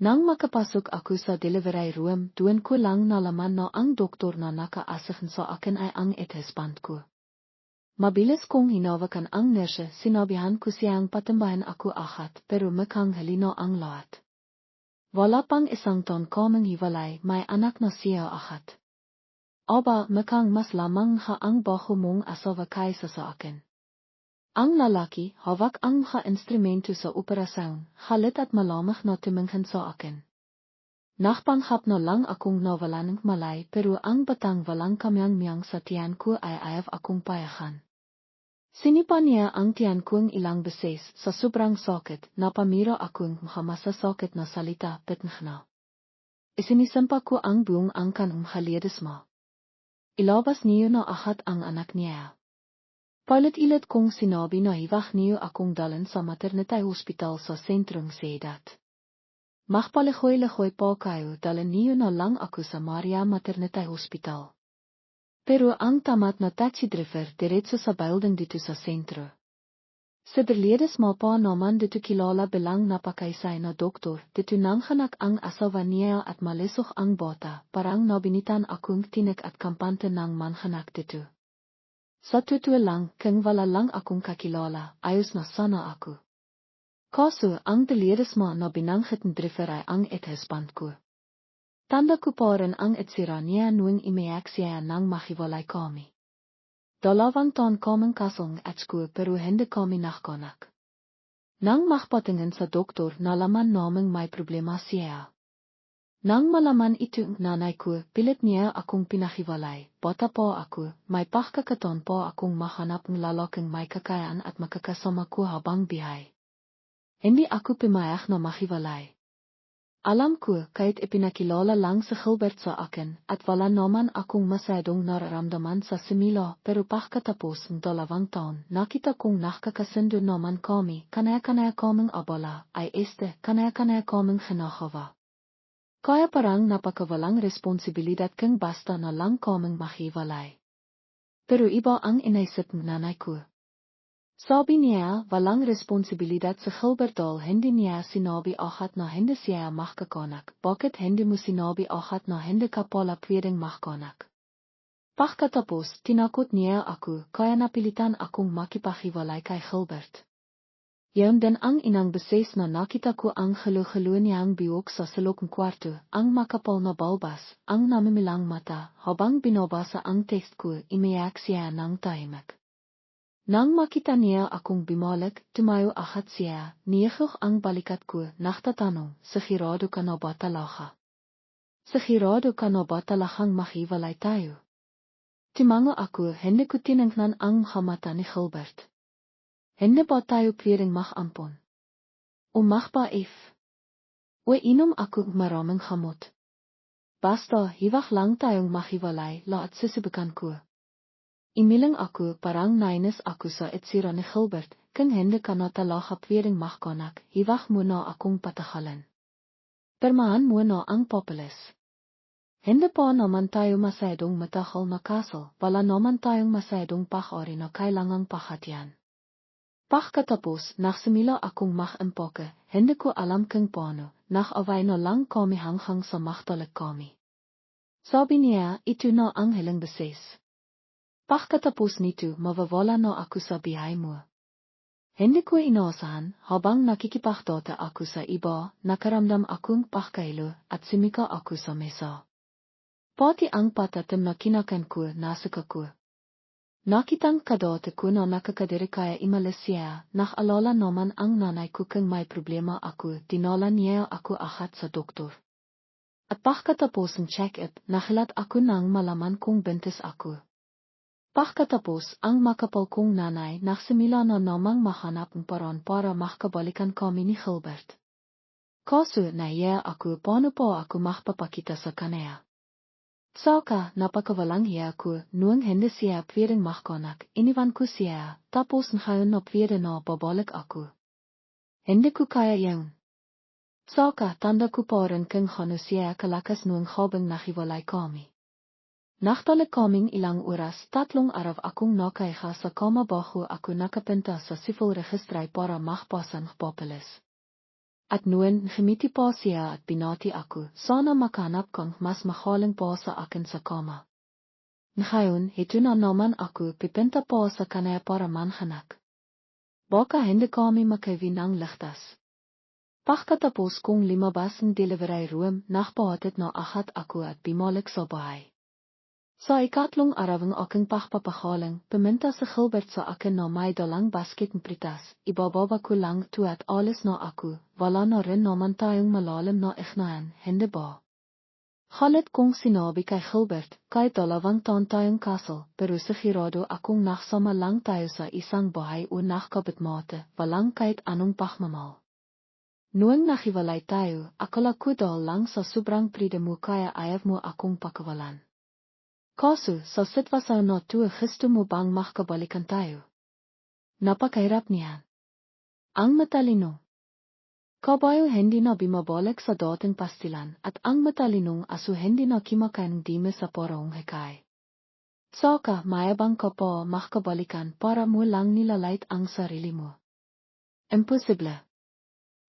Nang makapasok aku sa delivery room, doen ko lang nalaman na ang doktor na nakaasigan sa akin ay ang ethesband ko. Mabilis kong hinawakan ang nurse, sinabihan ko siyang patambahan ako agad, pero mukhang halino ang lahat. Wala pang isang taon kaming hiwalay, may anak na siya agad. Aba, mukhang mas lamang ang baho mong asawa kaysa sa akin. Ang lalaki, hawak ang instrumento sa operasyon, halit at malamig na tumingin sa akin. Nakpanghap na lang akong nawalan ng malay, pero ang batang walang kamyang-miyang sa tiyan ko ay ayaw akong payagan. Sinipan niya ang tiyan kong ilang beses, sa sobrang sakit, napamira akong masasakit na salita, pitnch na. Isinisampa ko ang buong angkan halides mo. Ilabas niyo na agad ang anak niya. Paulit-ulit kong sinabi na hiwag niyo akong dalhin sa maternity hospital sa sentrong Sedat. Magpaligoy-ligoy pa kayo, dalhin niyo na lang ako sa Maria Maternity Hospital. Pero ang tamat na taxi driver diretso sa building dito sa sentro. Sa berledes mo pa naman dito kilala bilang napakaysay na doktor, dito nanghanak ang asawa niya at malisok ang bata, parang nabinitan akong tinik at kampante ng manhanak dito. Sa totoo lang, kung wala lang akong kakilala, ayos na sana ako. Kaso, ang berledes mo na binanghit ng driver ay ang ethesband ko. Tanda ko pa rin ang itsira niya noong imayak siya ng mahiwalay kami. Dalawang taon kaming kasong ko pero hindi kami nakakonak. Nang makpatingin sa doktor nalaman naming may problema siya. Nang malaman ito ng nanay ko, pilit niya akong pinahiwalay, bata pa ako, may pagkakataon pa akong mahanap ng lalaking may kakayaan at makakasama ko habang bihay. Hindi ako pumayag na mahiwalay. Alam ko, kahit ipinakilala lang sa Gilbert sa akin, at wala naman akong masyadong nararamdaman sa simila, pero pagkatapos ng 2 taon, nakita kong nakakasundo naman kami, kanaya-kanaya kaming abala, ay kanaya-kanaya kaming hinahava. Kaya parang napakawalang responsibilidad kung basta na lang kaming mahiwalay. Pero iba ang inaisip ng nanay ko. Sabi niya, walang responsibilidad sa Gilbert dahil hindi niya sinabi agad na hindi siya makakakonak. Bakit hindi mo sinabi agad na hindi ka pala pwedeng makakakonak? Pagkatapos, tinakot niya ako, kaya napilitan akong makipahiwalay kay Gilbert. Yun din ang inang beses na nakita ko ang halo-halo niyang biyok sa silokong kwarto, ang makapal na balbas, ang namimilang mata, habang binabasa ang text ko, imiyak siya ng tahimik. Nang makita niya akong bumalik, tumayo agad siya, niyakok ang balikat ko, nagtatanong, sigurado ka na ba talaga? Sigurado ka na ba talagang mahiwalay tayo? Tumango ako, hindi ko tiningnan ang mata ni Gilbert. Hindi ba tayo pwedeng mag-ampon? O magpa-if? O inom ako maraming gamot. Basta, hiwag lang tayong mahiwalay, laat susubukan ko. Imiling ako, parang nainis ako sa itsira ni Gilbert, kung hindi ka na talaga pwedeng magkanak, hiwag mo na akong patakalan. Permahan mo na ang papeles. Hindi pa naman tayo masyadong matagal na kasal, wala naman tayong masyadong pag-ari na kailangang perhatian. Pagkatapos, nagsimula akong mag-impake, hindi ko alam kung paano, nag-away na lang kami hanggang sa magtalik kami. Sabi niya, ito na ang hiling beses. Pagkatapos nito, mawawala na ako sa bihay mo. Hindi ko inaasahan, habang nakikipagdota ako sa iba, nakaramdam akong pagkailo at sumika ako sa mesa. Pati ang patatim na kinakain ko, nasuka ko. Nakitang kadota ko na nakakadiri kaya imalis siya, naalala naman ang nanay ko kung may problema ako, dinala niya ako agad sa doktor. At pagkatapos ng check-up, nahilat ako nang malaman kong buntis ako. Pagkatapos, ang makapal kong nanay nagsimula na namang mahanap ng paraan para makabalikan kami ni Gilbert. Kaso nahiya ako paano pa ako makapapakita sa kanya. Saka, napakawalang hiya ko, noong hindi siya pwedeng magkanak, iniwan ko siya, tapos ngayon na pwede na babalik ako. Hindi ko kaya yun. Saka, tanda ko pa rin kung ano siya kalakas noong habang nahiwalay kami. Nachtalik kaming ilang oras, 3 araw akong nakaiha sa kama bago ako nakapunta sa civil registry para magpasa ng papeles. At noon gemiti pasia at binati aku, sana makanap kong mas magaling pa sa akin sa kama. Ngayon, het na naman aku pipinta pa sa kanaya para manhanak. Baka hindi kami makavinang ligtas. Pagkatapos kong limabas ng delivery room, nagbaatit na agad ako at bumalik sa bahay. Sa ikatlong arawang aking pagpapagaling, pumunta si Gilbert sa akin na may dalang basket ng pritas, ibababa ko lang toe at alis na ako, wala na rin naman tayong malalim na ignaan, hindi ba? Galit kong sinabi kay Gilbert, kahit dalawang taon tayong kasal, pero sigurado akong nagsama lang tayo sa isang bahay o nakakapitmate, walang kahit anong pagmamahal. Noong nahiwalay tayo, akala ko dahil lang sa sobrang pride mo kaya ayaw mo akong pakawalan. Kaso, sa sitwasyon na ito gusto mo bang makabalikan tayo? Napakahirap niyan. Ang matalino. Kabayo hindi na bumabalik sa dating pastilan at ang matalinong aso hindi na kimakain dime sa parang hikay. Saka, mayabang ka pa makabalikan para mo lang nilalait ang sarili mo. Imposible.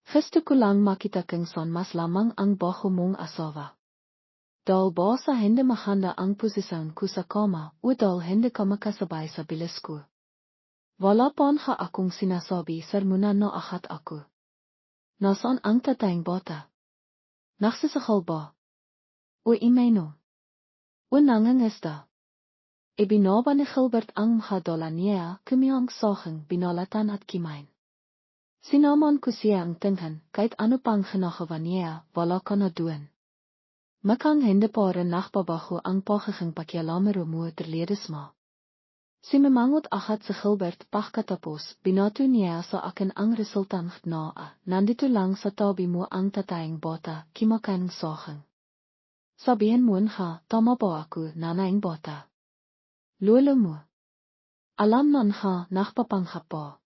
Gusto ko lang makita kung saan mas lamang ang baho mong asawa. Dahil ba sa hindi maganda ang posisyon ko sa kama o dahil hindi ka makasabay sa bilis ko. Wala pa nga akong sinasabi sermona na agad ako. Nasaan ang tatayang bata? Nagsasakal ba? O imeno? O nangangista? Ibinaba ni Gilbert ang mga dola niya kumiyang saking binalatan at kimain. Sinaman ko siya ang tinghan kahit ano pang ginagawa niya wala ka na doon. Makang hindi pa rin nakbabago ang pagiging pakialamero mo terledes mo. Si memangot agad si Gilbert pagkatapos, binato niya sa akin ang resultant na nandito lang sa tabi mo ang tatayang bata, kimakain saking. Sabihin mo nga, tama ba ako, nanayang bata? Lolo mo. Alam na nga, nakpapanghap pa.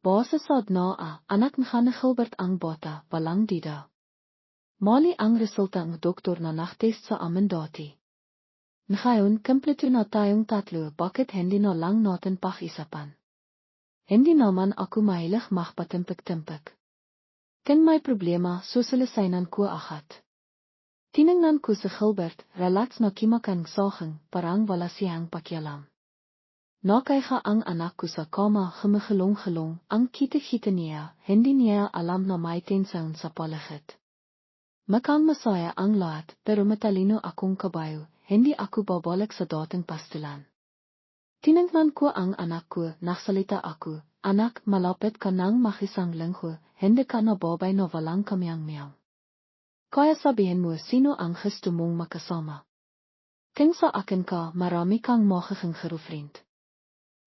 Basa sad na anak nga ni Gilbert ang bata, walang dida. Mali ang resulta ng doktor na nachtest sa amin dati. Ngayon, kumpleto na tayong tatlo, bakit hindi na lang natin pag-isapan? Hindi naman ako mahilig magpatimpik-timpik. Kung may problema, susulisainan ko agad. Tiningnan ko si Gilbert, relats na kimakain saking, parang wala siyang pakialam. Nakaiga ang anak ko sa kama gumagulong-gulong, ang kita-kita niya, hindi niya alam na may tension sa paligid. Makang masaya ang lahat, pero matalino akong kabayo, hindi ako babalik sa dating pastilan. Tiningnan ko ang anak ko, nagsalita ako, anak, malapit ka nang makisang linggo, hindi ka na babay na walang kamyang-miyang. Kaya sabihin mo sino ang gusto mong makasama. Kung sa akin ka, marami kang magiging girlfriend.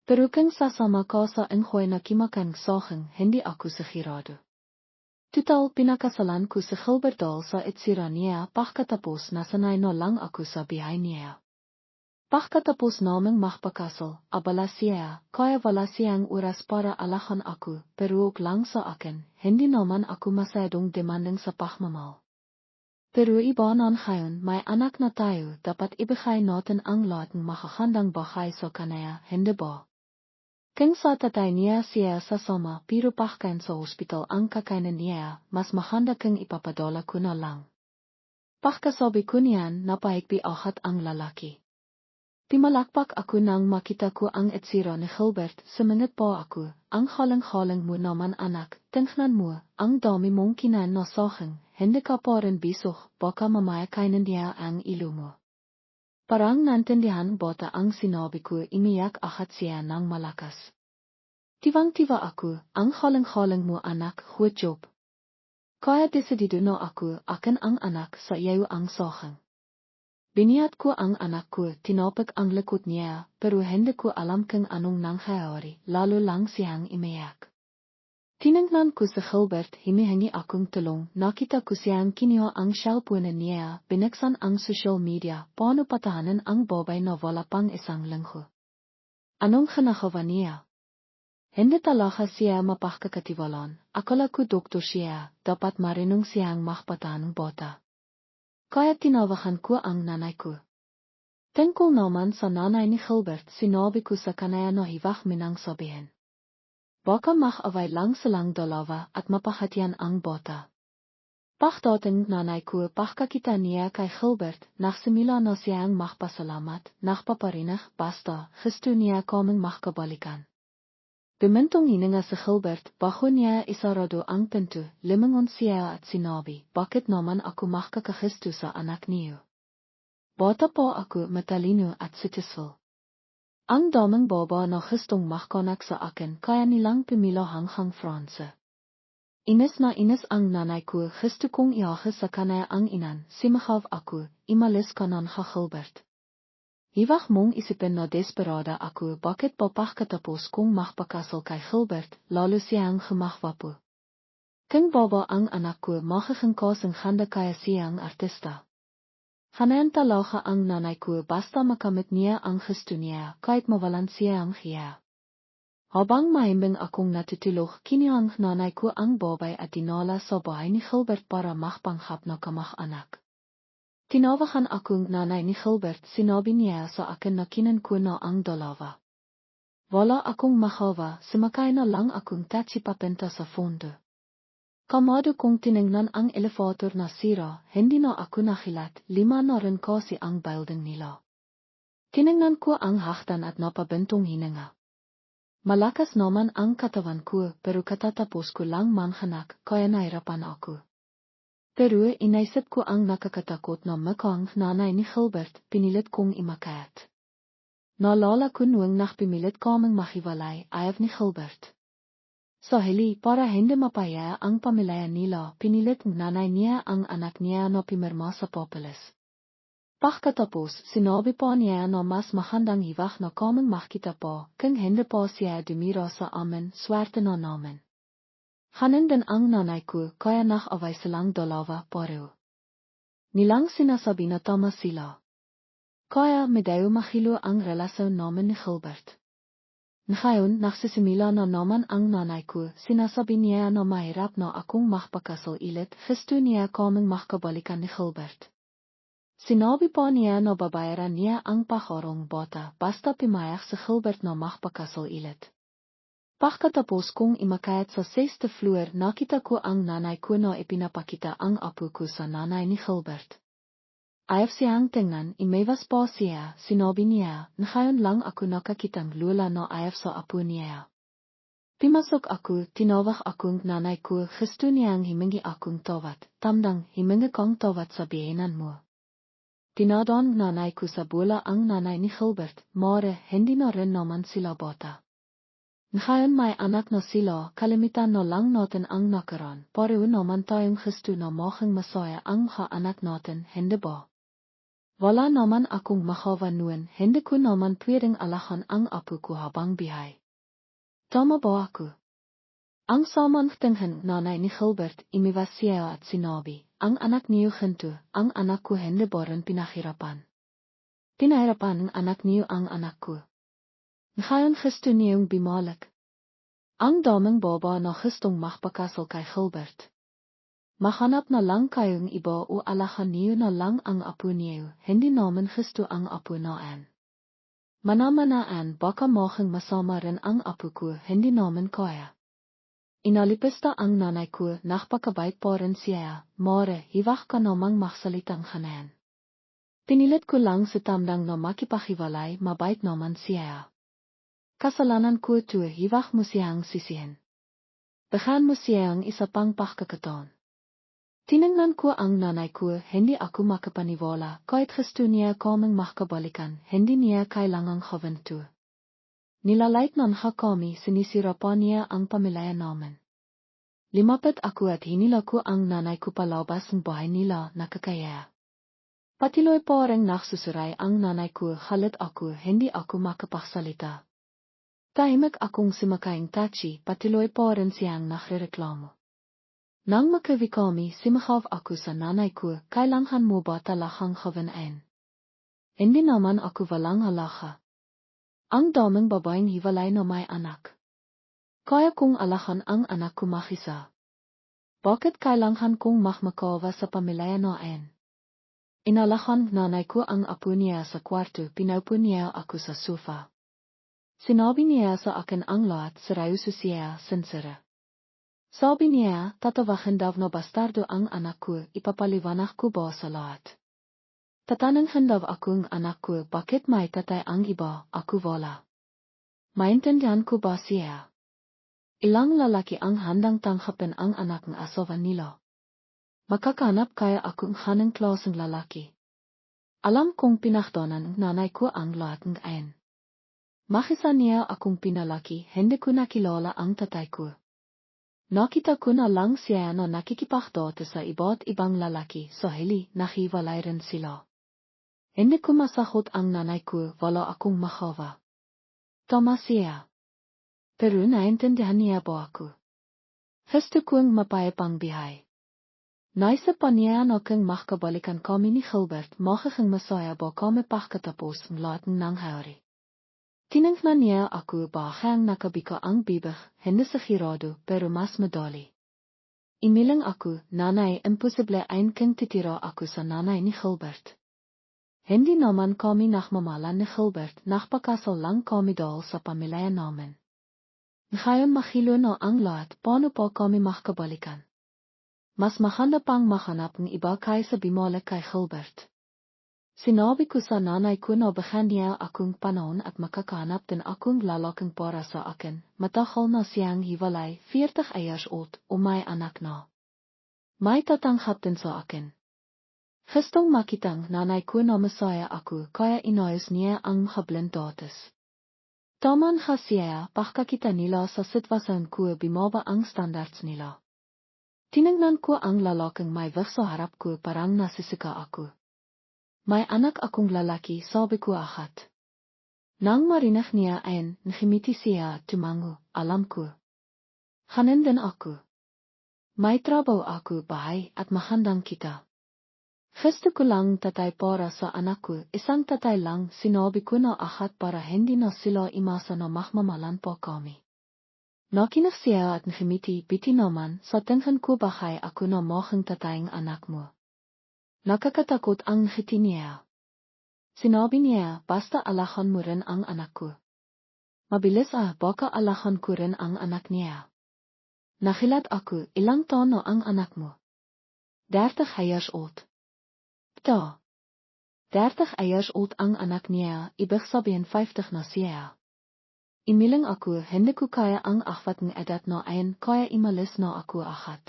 Pero kung sasama ka sa inghoy na kimakain saking, hindi ako sigurado. Total pinakasalan ko si Gilbert dahil sa itsura niya pagkatapos nasanay na lang ako sa bihay niya. Pagkatapos naming magpakasal, abala siya, kaya wala siyang oras para alakan ako, pero huwag lang sa akin, hindi naman ako masyadong demanding sa pagmamahal. Pero iba na ngayon may anak na tayo, dapat ibigay natin ang lahat ng makakandang bagay sa kanaya, hindi ba? Kung sa tatay niya siya sasama pero pagkain sa hospital ang kakainin niya, mas maganda kung ipapadala ko na lang. Pagkasabi ko niyan, napahigpi agad ang lalaki. Timalakpak ako nang makita ko ang itsura ni Gilbert, sumingit pa ako, ang halang-halang mo naman anak, tingnan mo, ang dami mong kinain na saking, hindi ka pa rin bisog, baka mamaya kainin niya ang ilo mo. Parang nantindihan bata ang sinabi ko, imiyak agad siya ng malakas. Tiwang-tiwa ako, ang halang-halang mo anak, good job. Kaya desidido na ako, akin ang anak sa iyo ang saking. Biniyat ko ang anak ko, tinapik ang likod niya, pero hindi ko alam kung anong nangyayari, lalo lang siyang imiyak. Tiningnan ko si Gilbert, hinihingi akong tulong, nakita ko siyang kinuha ang cellphone niya, binuksan ang social media, paano patahanan ang babay na wala pang isang linggo. Anong ginagawa niya? Hindi talaga siya mapagkakatiwalaan, akala ko doktor siya, dapat marinong siyang magpatahan ng bata. Kaya tinawagan ko ang nanay ko. Tungkol naman sa nanay ni Gilbert, sinabi ko sa kanaya na hiwag minang sabihin. Baka mag away lang selang dolawa at mapahatian ang bota. Pagdating nanay ko pagkakita niya kay Gilbert, nagsimula na siyang magpasalamat, nagpaparinig, basta, gusto niya kaming magkabalikan. Bemintong hininga si Gilbert, bago niya isarado ang pinto, limangon siya at sinabi, bakit naman ako magkakagusto sa anak niyo? Bata pa ako matalino at successful. Ang daming baba na gustong magkanak sa akin kaya nilang pumila hanggang Franse. Inis na inis ang nanay ko, gusto kong iaga sa kanaya ang inan, simagaw ako, imalis ka nan ka Gilbert. Hiwag mong isipin na desperada ako, bakit pa pagkatapos kong magpakasal kay Gilbert, lalo siyang gumagwapo. King baba ang anak ko, magiging kasing ganda kaya siyang artista. Hanayan talaga ang nanay ko, basta makamit niya ang gusto niya, kahit mawalan siyang hiya. Habang mahimbing akong natutulog, kiniyang nanay ko ang babay at dinala sa bahay ni Gilbert para magpanghap na kamag-anak. Tinawagan akong nanay ni Gilbert, sinabi niya sa akin na kinan ko na ang dalawa. Wala akong magawa, sumakay na lang akong taxi papunta sa fondo. Kamado kong tiningnan ang elevator na sira, hindi na ako nakilat, 5 na rin kasi ang building nila. Tiningnan ko ang hagdan at napabintong hininga. Malakas naman ang katawan ko, pero katatapos ko lang manganak, kaya nahirapan ako. Pero inaisip ko ang nakakatakot na mukhang nanay ni Gilbert, pinilit kong imakyat. Naalala ko noong pimilit kaming mahiwalay, ayaw ni Gilbert. Sa huli, para hindi mapaya ang pamilya nila, pinilit ng nanay niya ang anak niya na pimirma sa papeles. Pagkatapos, sinabi pa niya na mas magandang hiwag na kaming makita pa, kung hindi pa siya dumira sa amin, swerte na namin. Hanin din ang nanay ko, kaya nag-away silang dalawa pareho. Nilang sinasabi na tama sila. Kaya medyo mahilo ang relasyon namin ni Gilbert. Ngayon, nagsisimula na naman ang nanay ko, sinasabi niya na mahirap na akong magpakasal ulit, gusto niya kaming magkabalikan ni Gilbert. Sinabi pa niya na babayaran niya ang paharong bota, basta pumayag si Gilbert na magpakasal ulit. Pagkatapos kong imakyat sa 6th floor, nakita ko ang nanay ko na ipinapakita ang apo ko sa nanay ni Gilbert. Ayaw siyang tingnan, imewas pa siya, sinabi niya, ngayon lang ako nakakitang lula na ayaw sa apo niya. Pimasok ako, tinawag akong nanay ko, gusto niyang himingi akong tawad, tamdang himingi kong tawad sa biyenan mo. Tinadaan nanay ko sa bola ang nanay ni Gilbert, mare hindi na rin naman sila bata. Ngayon may anak na sila, kalimitan na lang natin ang nakaraan, pareho naman tayong gusto na maging masaya ang mga anak natin, hindi ba? Wala naman akong magawa noon, hindi ko naman pwedeng alahan ang apo ko habang bihay. Tama ba ako? Ang samantingin nanay ni Gilbert, imiwas siya at sinabi, ang anak niyo ginto, ang anak ko hindi ba rin pinahirapan. Pinahirapan ng anak niyo ang anak ko. Ngayon gusto niyong bumalik. Ang daming baba na gustong magpakasal kay Gilbert. Mahanap na lang kayong iba o alahan niyo na lang ang apo niyo, hindi naman gusto ang apo naan. Manamanaan baka maging masama rin ang apo ko, hindi naman kaya. Inalipista ang nanay ko, nakapakabait pa rin siya, mare, hiwag ka namang magsalitang hanan. Pinilit ko lang si tamdang na makipahiwalay, mabait naman siya. Kasalanan ko to, hiwag mo siyang sisihin. Bigyan mo siyang isa pang pagkakataon. Tiningnan ko ang nanay ko, hindi ako makapaniwala, kahit gusto niya kaming makabalikan, hindi niya kailangang gawin to. Nilalait nan kami, sinisira pa niya ang pamilya namin. Limapit ako at hinila ko ang nanay ko palabas ng bahay nila, nakakaya. Patiloy pa rin nagsusuray ang nanay ko, halit ako, hindi ako makapagsalita. Tahimik akong sumakayang taxi, patiloy pa rin siyang nagrereklamo. Nang makawi kami, simakaw ako sa nanay ko, kailangan mo ba talagang gawin? Hindi naman ako walang alaha. Ang daming babaeng hiwalay na may anak. Kaya kong alahan ang anak ko makisa. Bakit kailangan kong makmakawa sa pamilya noon? Inalahan nanay ko ang apo niya sa kwarto, pinaupo niya ako sa sofa. Sinabi niya sa akin ang lahat sa rayo siya sincere. Sabi niya, tatawagan daw na bastardo ang anak ko, ipapaliwanag ko ba sa lahat. Tatanungin daw akong anak ko, bakit may tatay ang iba, ako wala. Maintindihan ko ba siya? Ilang lalaki ang handang tanggapin ang anak ng asawa nila. Makakahanap kaya akong hanang klaseng lalaki. Alam kong pinagdanan ng nanay ko ang lahat ng ayan. Makisa niya akong pinalaki, hindi ko nakilala ang tatay ko. Nakita ko na lang siya na nakikipagdate sa iba't ibang lalaki, so hili nahiwalay rin sila. Hindi ko masahot ang nanay ko, wala akong makawa. Tama siya. Pero naintindihan niya ba ako? Gusto kong mapayapang bihay. Naisa pa niya na kung makabalikan kami ni Gilbert, magiging masaya ba kami pagkatapos ng lahat ng nangyari. Tiningnan niya ako bagang nakabika ang bibig, hindi sigurado, pero mas madali. Imilang ako, nanay, imposible ein kind titira ako sa nanay ni Gilbert. Hindi naman kami nagmamahalan ni Gilbert, nagpakasal lang kami dahil sa pamilya namin. Ngayon mahilo na ang lahat, paano pa kami makabalikan? Mas maganda pang mahanap ng iba kaysa bumalik kay Gilbert. Sinabi ko sa nanay ko na begin niya akong panahon at makakahanap din akong lalaking para sa akin, matagal na siyang hiwalay, 40 years old, o may anak na. May tatanggap din sa akin. Gustong makitang nanay ko na masaya ako, kaya inayos niya ang hablandates. Taman nga siya, pakakita nila sa sitwasyon ko bumaba ang standards nila. Tinignan ko ang lalaking may wig sa harap ko, parang nasisika ako. May anak akong lalaki, sabi ko agad. Nang marinig niya ay, ngimiti siya, tumango, alam ko. Ganon din ako. May trabaho ako, bahay, at magandang kita. Gusto ko lang tatay para sa anak ko, isang tatay lang, sinabi ko na agad para hindi na sila imasa na magmamahalan pa kami. Nakinig siya at ngimiti, biti naman, sa tingin ko bahay ako na maging tatayang anak mo. Nakakatakot ang ngiti niya. Sinabi niya, basta alahan mo rin ang anak ko. Mabilis baka alahan ko rin ang anak niya. Nahilat ako, ilang taon na ang anak mo? 30 years old. Pta. 30 years old ang anak niya, ibig sabihin 50 na siya. Imiling ako, hindi ko kaya ang akwat ng edad na ayan, kaya imalis na ako agad.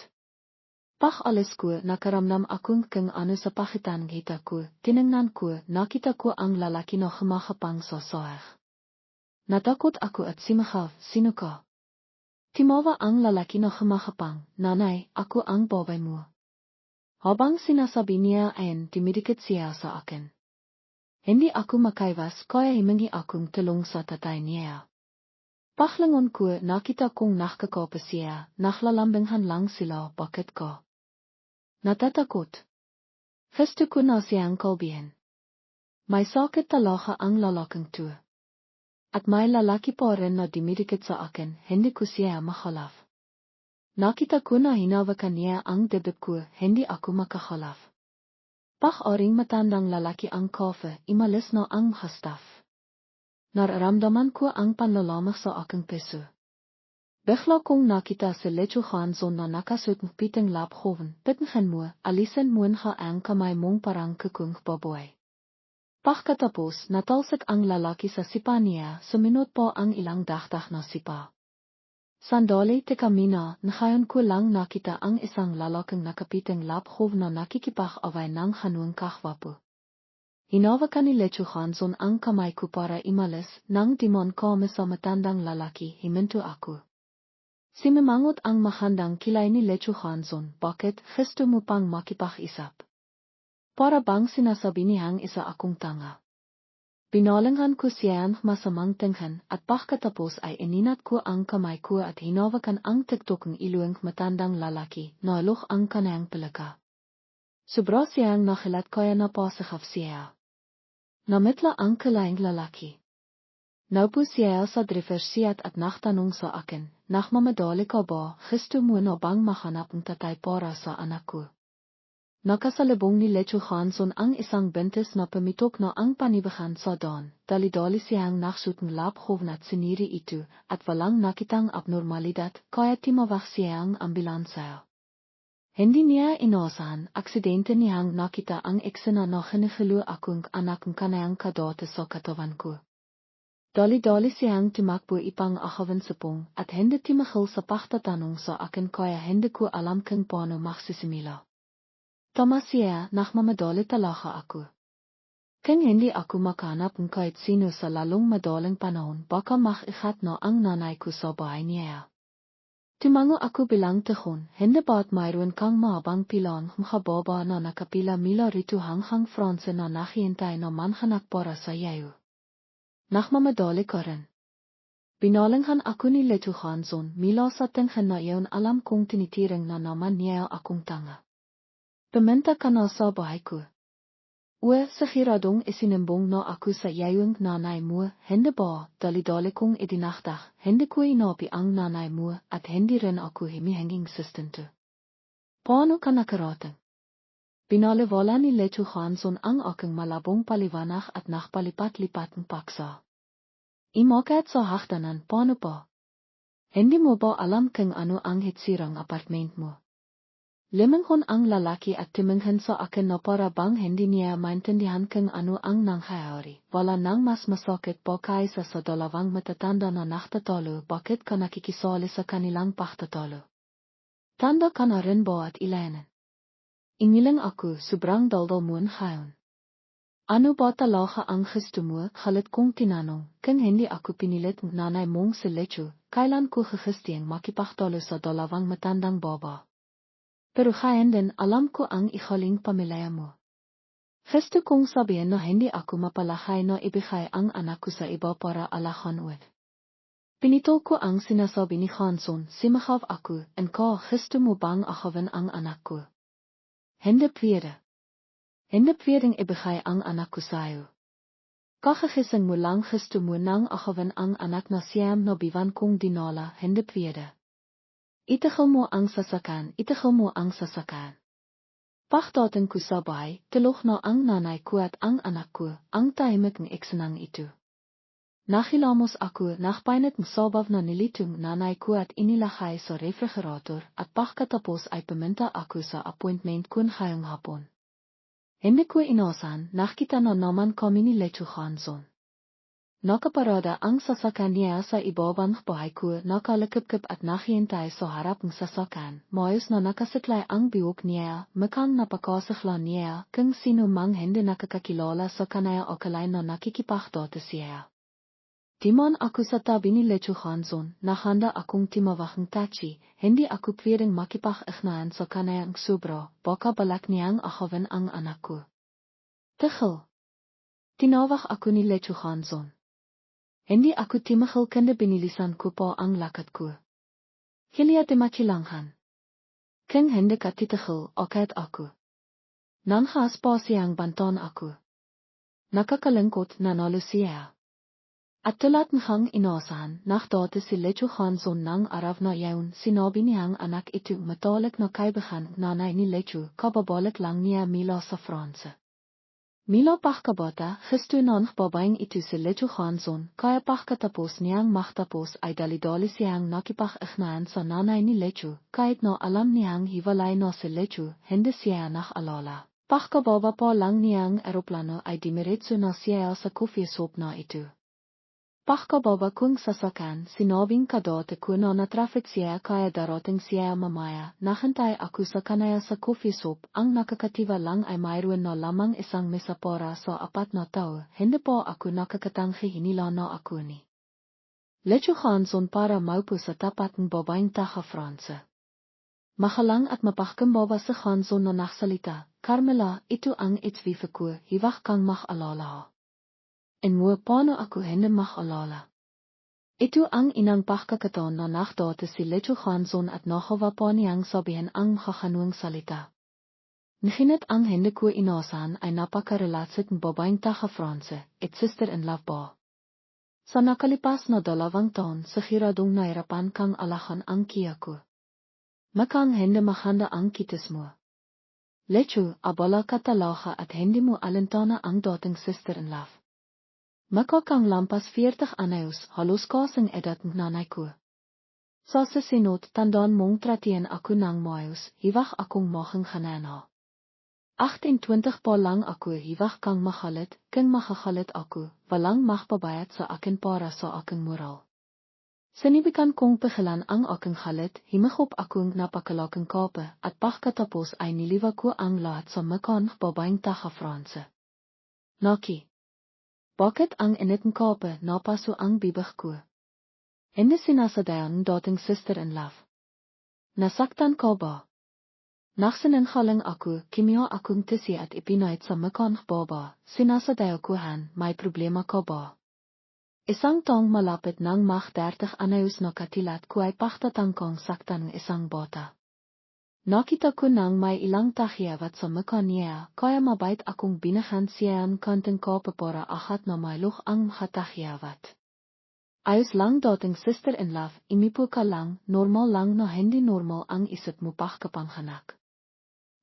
Pag alis ko, nakaramdam akong kung ano sa pakitan kita ko, tinignan ko, nakita ko ang lalaki na humakapang sa sahig. Natakot ako at simahaw, sino ka? Timawa ang lalaki na humakapang, nanay, ako ang babay mo. Habang sinasabi niya ayan, timidikit siya sa akin. Hindi ako makaiwas, kaya himingi akong tulong sa tatay niya. Paglingon ko, nakita kong nakakapa siya, naklalambinghan lang sila, bakit ka? Natatakot. Gusto ko na siyang kalbihin. May sakit talaga ang lalaking to. At may lalaki pa rin na dumidikit sa akin, hindi ko siya mahalaf. Nakita ko na hinawakan niya ang dibdib ko, hindi ako makahalaf. Pag-aring matandang lalaki ang kafe, imalis na ang hastaf. Nararamdaman ko ang panlalamig sa aking piso. Bigla kong nakita si Lecho Hanson na nakasuot ng piting laphoven, pitengin mo, alisin mo nga ang kamay mong parang kukung baboy. Pagkatapos, natalsik ang lalaki sa sipa niya, suminot pa ang ilang dagdag na sipa. Sandali tekamina, ngayon ko lang nakita ang isang lalaking nakapiting laphoven na nakikipag-away ng hanung kahwapo. Hinawakan ni Lecho Hanson ang kamay ko para imalis, nang dimon kami sa matandang lalaki, himinto ako. Simamangot ang mahandang kilay ni Lecho Hanson, bakit gusto mo pang makipag-isap? Para bang sinasabi niyang isa akong tanga. Binalanghan ko siyang masamang tingin at pagkatapos ay ininat ko ang kamay ko at hinawakan ang tiktok ng iluwang matandang lalaki, nalok ang kanayang palaka. Sobra siyang nakilat kaya napasakaf siya. Namitla ang kalayang lalaki. Naupo siya sa driversiat at nagtanong sa akin, nagmamadali ka ba, gusto mo na bang mahanap ng tatay para sa anak ko? Nakasalebong ni lecho gaan son ang isang bentes na pamitok na ang panibagan sa dan, dali-dali siyang naksutang labhof na tsiniri itu, at walang nakitang abnormalidad, kaya timawag siyang ambulansya. Hindi niya inasahan, aksidente niyang nakita ang eksena na hinihilo akong anak ng kanayang kadote sa katawan ko. Dali-dali siyang tumakbo ipang akawan sapong, at hindi timahal sa pagtatanong sa akin kaya hindi ko alam kung paano magsisimila. Tama siya, nakmamadali talaga ako. Kung hindi ako makanap ng kahit sino sa lalong madaling panahon, baka makikat na ang nanay ko sa bahay niya. Tumango ako bilang tahon, hindi ba't mayroon kang mahabang pilang makababa na nakapila mila rito hanggang Fransa na nakihintay na manhanak para sa iyo. Nakmamadali ka rin. Binalanghan ako ni Leto Hanson, mila sa tingin na iyon alam kong tinitiring na naman niya akong tanga. Paminta ka na sa bahay ko. Sigiradong isinimbong na ako sa iyong nanay mo, hindi ba, dali-dali kong idinaktak, hindi ko inapi ang nanay mo, at hindi rin ako himihinging sustento. Paano ka nakarating? Binaliwala ni Leto Hanson ang aking malabong paliwanag at nakpalipat-lipat ng paksa. Imakat sa hagdanan, paano pa? Hindi mo ba alam kung ano ang hitsirang apartment mo? Limanghon ang lalaki at tumingin sa akin na para bang hindi niya maintindihan kung ano ang nangyayari. Wala nang mas masakit pa kaysa sa dalawang matatanda na naktatalo, bakit ka nakikisali sa kanilang pagtatalo? Tanda ka na rin ba at ilayanan? Ingilang ako, sobrang daldal mo ngayon. Ano ba talaga ang gusto mo? Galit kong tinanong, kung hindi ako pinilit ng nanay mong si Lecho, kailan ko gagustong makipagtalo sa dalawang matandang baba? Pero ngayon din alam ko ang ikaling pamilya mo. Gusto kong sabihin na hindi ako mapalakay na ibigay ang anak ko sa iba para alahan ulit. Pinito ko ang sinasabi ni Hanson, simahaw ako, and ka gusto mo bang akawan ang anak ko? Hindi pwede. Hindi pwedeng ibigay ang anak ko sa'yo. Kakagising mo lang gusto mo nang akawan ang anak na siyam na biwan kong dinala, hindi pwede. Itagil mo ang sasakan, itagil mo ang sasakan. Pagdating ko sa bahay, tulog na ang nanay ko at ang anak ko, ang tahimik ng eksenang ito. Nakhilamos ako, nakpainit ng sabaw na nilitong nanay ko at inilakay sa refrigerator at pagkatapos ay pumunta ako sa appointment ko ngayong hapon. Hindi ko inasahan, nakita na naman kami ni Leto Hanson. Nakaparada ang sasakyan niya sa ibabang bahay ko, nakalakip-kip at nakihintay sa harap ng sasakyan, maayos na nakasiklay ang bihok niya, mukhang napakasakla niya, kung sino mang hindi nakakakilala sa kanaya o kalay na nakikipagdota siya. Timan ako sa tabi ni Leto Hanson, nahanda akong timawag ng tachi, hindi ako pwedeng makipag-ignahan sa kanayang sobra, baka balak niyang akawan ang anak ko. Tigil. Tinawag ako ni Leto Hanson. Hindi ako timahal kanda binilisan ko pa ang lakad ko. Hilya timakilanghan. Kung hindi ka titahal, akad ako. Nanghas pa siyang banton ako. Nakakalangkot na nalo siya. At tulad ng inasahan, nakdate si Leto Hanson ng araw na yaon, sinabi niyang anak ito matalik na kaibigan nanay ni Leto, kababalik lang niya mila sa Fransa. Mila pagkabata, gusto ng babaeng ito si Leto Hanson, kaya pagkatapos niyang magtapos ay dali-dali siyang nakipag-ignahan sa nanay ni Leto, kahit na alam niyang hiwalay na si Leto, hindi siya nakalala. Pagkababa pa lang niyang eroplano ay dimiretso na siya sa coffee shop na ito. Pagkababa kong sasakyan, sinabing kadote ko na na-traffic siya kaya darating siya mamaya, nakantay ako sa kanaya sa coffee shop, ang nakakatiwa lang ay mayroon na lamang isang mesa para sa 4 na tao, hindi pa ako nakakatanggi hinila na ako ni Leto Hanson para maupo sa tapat ng babaeng taga Fransa. Mahalang at mapakambaba sa Hanson na naksalita, Carmela, ito ang itwife ko, hiwag kang makalala. En mo paano ako hindi makalala. Ito ang inang pagkakataon na nakdate si Leto Hanson at nakawa pa niyang sabihin ang makakanwang salita. Nahinat ang hindi ko inasahan ay napakarelatsit ng babaeng taga Fransa, at sister-in-law ba. Sa nakalipas na 2 taon, sigiradong nairapan kang alahan ang kiya ko. Makang hindi mahanda ang kitas mo. Lechu, abola katalaga at hendimu alentana ang dating sister in love. Maka kang lampas 40 anaus, halos kasing edat nanayku. Sa sinot tandaan mong tratien aku nang maayos, hiwag akong mahang ganana. 28 pa lang aku hiwag kang mahalit, kang makagalit aku, walang magpabayad sa akin para sa aking moral. Sinibikan kong pegelan ang aking galit, himigop akong napakalaking kape, at pagkatapos ay niliwa ko ang lahat sa mekan babaeng taga Franse. Naki. Bakit ang initong kape napaso ang bibig ko? Hindi sinasadayan dating sister in love. Nasaktan ka ba? Naksinengaling ako, kimia akong tisi at ipinait sa mekan baba, sinasadayo ko han, may problema ka ba? Isang tong malapit ng mag 30 anaus na katilat ko ay pagtatangkong saktan ng isang bata. Nakita ko nang may ilang tagyawat sa mekan niya, kaya mabait akong binahan siyan kanting kape para ahat na mailog ang matagyawat. Ayos lang dating sister in love, imipo ka lang, normal lang na hindi normal ang isip mo pagkapanghanak.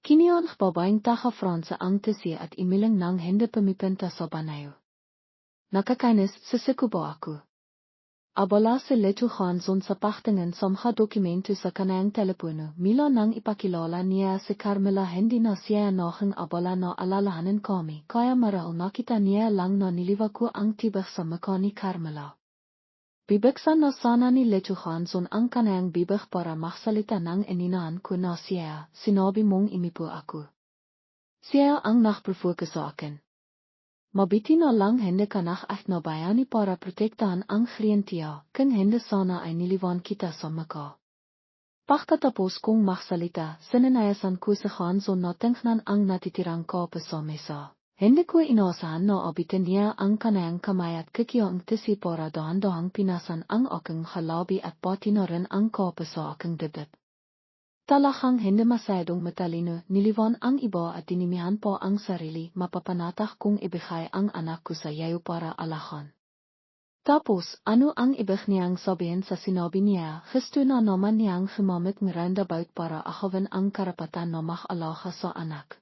Kinion babaeng taga Franse ang tisi at imiling nang hindi pumipenta sa banayo. Nakakainis, sisikubo ako. Abola si Lechu Hanson sa pachtingen sa mga dokumento sa kanayang telepono, mila nang ipakilala niya si Carmela hindi na siya nohing abola na alalahanin kami, kaya marahil nakita niya lang na niliwa ko ang tibig sa mukha ni Carmela. Bibigsan na sana ni Lechu Hanson ang kanayang bibig para magsalita ng ininaan ko na siya, sinabi mong imipo ako. Siya ang nagprovoke sa akin. Mabiti na lang hindi ka na bayani para protektahan ang klientya, kung hindi sana ay niliwan kita sa mukha. Pagkatapos kong magsalita, sinanayasan ko si Hanson na tingnan ang natitirang kape sa mesa. Hindi ko inasahan na abitin niya ang kanayang kamay at kikiang tisi para dahan-dahang pinasan ang aking halabi at pati na rin ang kape sa aking dibdib. Talagang hindi masyadong matalino, niliwan ang iba at dinimihan po ang sarili, mapapanatak kong ibigay ang anak ko sa yayo para alahan. Tapos, ano ang ibig niyang sabihin sa sinabi niya, gusto na naman niyang humamit ng roundabout para ahawin ang karapatan na mag-alaga sa anak.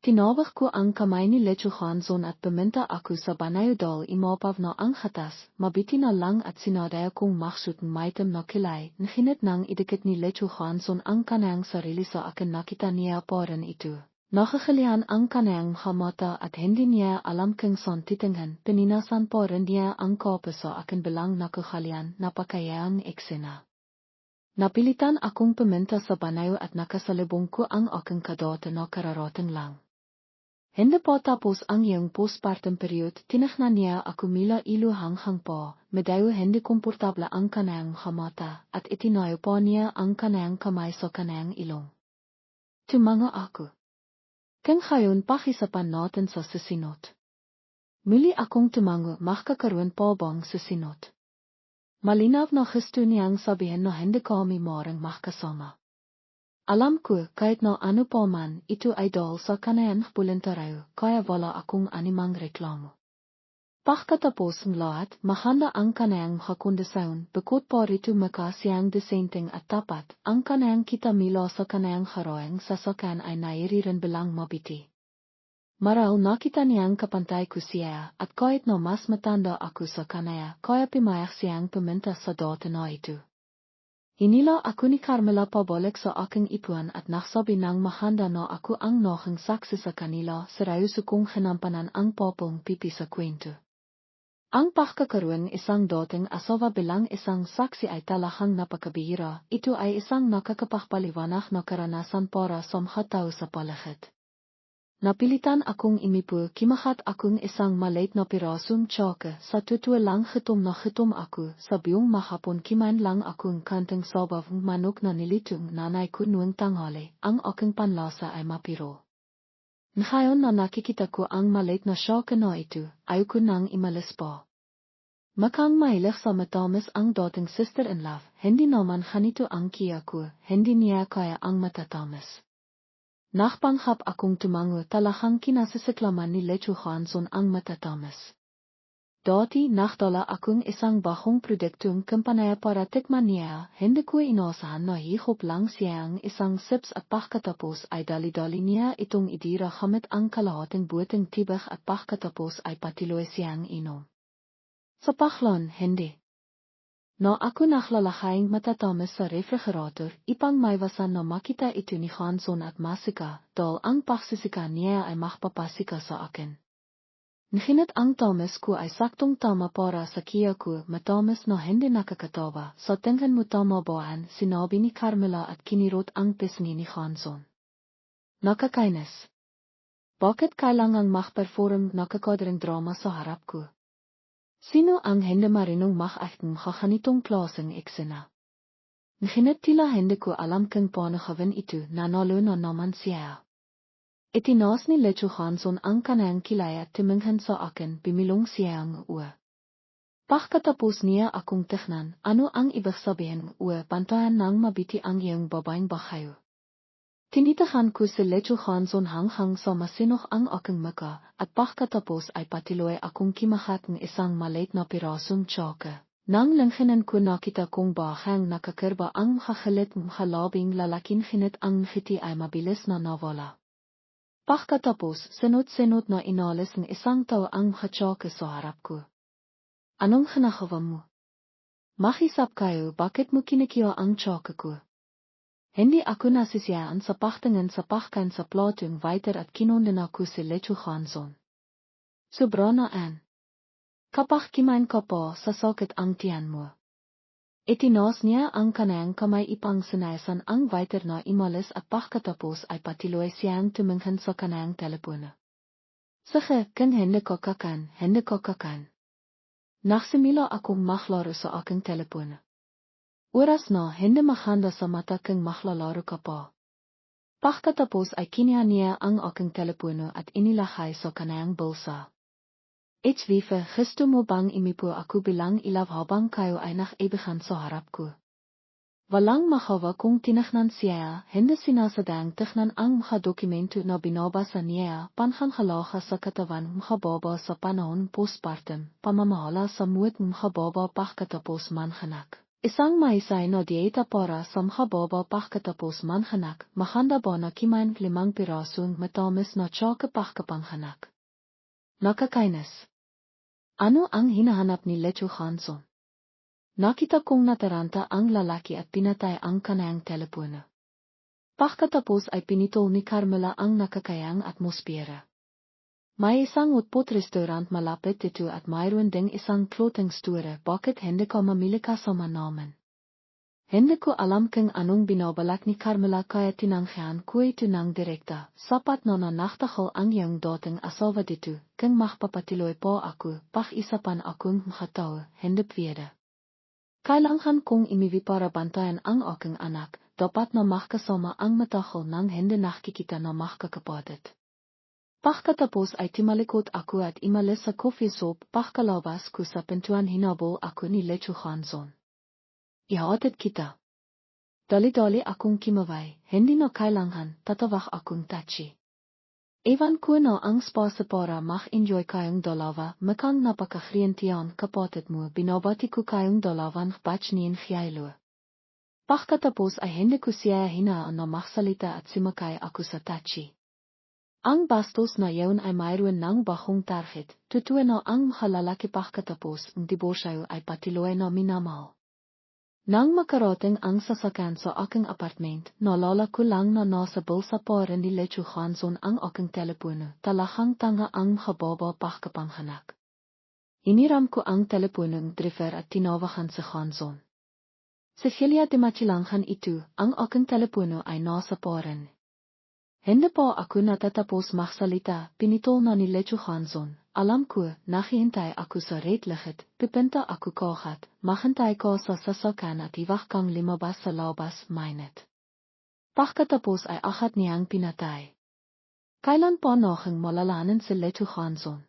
Tinawag ko ang kamay ni Lechu Hanson at pumunta ako sa Banayodal imapaw na ang hatas, mabiti na lang at sinadaya kong maksud ng maitim na kilay, nahinit nang idikit ni Lechu Hanson ang kanayang sarili sa akin nakita niya pa rin ito. Nakakalihan ang kanayang hamata at hindi niya alam kung saan titingnan, pininasan pa rin niya ang kape sa akin bilang nakakalihan, napakayang eksena. Napilitan akong pumunta sa Banayo at nakasalubong ko ang aking kadate na kararating lang. Hindi pa tapos ang iyong postpartum period, tinaknan niya ako mila ilo hanghang pa, medayo hindi komportable ang kanayang hamata, at itinayo pa niya ang kanayang kamay sa kanayang ilong. Tumanga ako. Kung ngayon pakisapan natin sa susunod. Muli akong tumango, makakaroon pa bang susunod. Malinaw na gusto niyang sabihin na hindi kami maring makasama. Alam ko, kahit na ano pa man, ito ay dahil sa kanayang bulentarayo, kaya wala akong animang reklamo. Pagkatapos ng lahat, mahanda ang kanayang hakondasyon, bukod pa rito makasiyang dissenting at tapat, ang kanayang kita mila sa kanayang harayang sasakyan ay nairirin bilang mabiti. Maral nakita niyang kapantay ko siya, at kahit na mas matanda ako sa kanaya, kaya pimayak siyang pumunta sa dati na ito. Hinila ako ni Carmela pabalik sa aking ipuan at nagsabi ng mahanda na ako ang nohing saksi sa kanila, seryoso kong hinampanan ang popong pipi sa kwento. Ang pagkakaroon isang dating asawa bilang isang saksi ay talagang napakabihira, ito ay isang nakakapagpaliwanag na karanasan para sa mga tao sa paligid. Napilitan akong imipo, kimahat akong isang maliit na pirasong tsaka, sa totoo lang gutom ako, sa buong mahapon kimain lang akong kanteng sabawang manok na nilitong nanay ko noong tanghali, ang aking panlasa ay mapiro. Ngayon na nakikita ko ang maliit na tsaka na ito, ayoko nang imalis pa. Makang mahilig sa matamis ang dating sister-in-law, hindi naman ganito ang kiya ko, hindi niya kaya ang matatamis. Nakpanghap akong tumango, talagang kinasasiklaman ni Lechu Hanson ang matatamis. Dati nagdala akong isang bagong produktong kumpanaya para tikmania, hindi ko inasahan na higop lang siyang isang sips at pagkatapos ay dali-dali niya itong idira gamit ang kalahating buting tibig at pagkatapos ay patiloy siyang inom. Sa paklon, hindi. Na ako naklalakayang matatamis sa refrigerator, ipang maiwasan na makita ito ni Hanson at Masika, dahil ang pagsisika niya ay makpapasika sa akin. Ngunit ang tamis ko ay saktong tama para sa kiya ko, matamis na hindi nakakatawa. Sa tingin mo tama ba ang sinabi ni Carmela at kinirot ang pisngi ni Hanson. Nakakainis. Bakit kailangang makperform nakakadaring drama sa harap ko? Sino ang hindi marunong makaachting kaganitong klaseng eksena? Ngunit tila hindi ko alam kung paano gawin ito, nanalo na naman siya. Itinaas ni Lecho Hanson ang kanang kilay at tumingin sa akin, bimilong siyang uwa. Pagkatapos niya akong tignan, ano ang ibig sabihin uwa, bantayan ng mabiti ang iyong babaeng bakayo. Tinitahan ko si Lecho Hanson hanghang sa masinok ang aking maka, at pagkatapos ay patiloy akong kimahat ng isang maliit na pirasong tsaka. Nang langhinan ko nakita kong bahang nakakirba ang makakilit makalabing lalaking hinit ang ngiti ay mabilis na nawala. Pagkatapos, senot-senot na inalis ng isang tao ang tsaka sa harap ko. Anong ginagawa mo? Makisap kayo, bakit mo kinikiyo ang tsaka ko? Hindi ako nasisiyaan sa pagtingin sa pagkain sa platong weiter at kinundan ako si Lecho Hanson. Sobra na an. Kapag kimain ka pa, sasakit ang tiyan mo. Itinaas niya ang kanang kamay ipang sinayasan ang weiter na imalis at pagkatapos ay patiloy siyang tumingin sa kanang telepono. Sige, kung hindi ko kakan, hindi ko kakan. Nagsimula akong maklaro sa aking telepono. Oras na hindi maganda sa mata kung maklalaro ka pa. Pagkatapos ay kiniha niya ang aking telepono at inilagay sa kanang bulsa. HVV, gusto mo bang imipo ako bilang ilaw habang kayo ay nakibigan sa harap ko? Walang makawa kung tinignan siya, hindi sinasadang tignan ang mga dokumento na binabasa niya, panghangalaga sa katawan makababa sa panahon postpartum, pamamahala sa muwet makababa pagkatapos manganak. Isang maisay na dieta para sa makababa pagkatapos manganak, mahanda ba na kimain 5 pirasong matamis na tsaka pagkapanganak? Nakakainis. Ano ang hinahanap ni Lecho Hanson? Nakita kong nataranta ang lalaki at pinatay ang kanang telepono. Pagkatapos ay pinitol ni Carmela ang nakakayang atmosfera. May isang utpot restaurant malapit dito at mayroon ding isang clothing store, bakit hindi ko mamili kasama namin? Hindi ko alam kung anong binabalak ni Carmela kaya tinanggihan ko ito ng direkta, sapat na nanaktakal ang iyong dating asawa dito, kung makpapatiloy po ako, pag-isapan akong makatao, hindi pwede. Kailangan kong imiwi para bantayan ang aking anak, dapat na makasama ang matahol ng hindi nakikita na makakapadet. Pagkatapos ay timalikot ako at imalis sa coffee shop, pagkalabas ko sa pintuan hinabol ako ni Lecho Hanson. Ihatid kita. Dali-dali akong kimaway, hindi na kailangan, tatawag akong tachi. Ewan ko na ang spasa para enjoy kayong dalawa, makang napakakrientiyan kapatid mo, binabati ko kayong dalawang batch niyan khiyaylo. Pagkatapos ay hindi ko siya hinaan na maksalita at simakay ako sa tachi. Ang bastos na yaon ay mayroon ng bakong target, tutuwa na ang mahalalaki pagkatapos ang diborsyo ay patiloy na minamahal. Nang makarating ang sasakyan sa aking apartment, naalala ko lang na nasa bulsa pa rin ni Lecho Hanson ang aking telepono, talahang tanga ang mahababa pagkapanganak. Iniram ko ang teleponong driver at tinawagan si Hanson. Cecilia de Machilanghan ito, ang aking telepono ay nasa pa rin. Hindi pa ako natatapos magsalita, pinitol na ni Lecho Hanson. Alam ko, naghihintay ako sa red light, pipinta ako kagat, maghintay ko sa sasakyan at iwag kang lumabas sa labas, mainit. Pagkatapos ay agad niyang pinatay. Kailan pa naging malalaman si Lecho Hanson?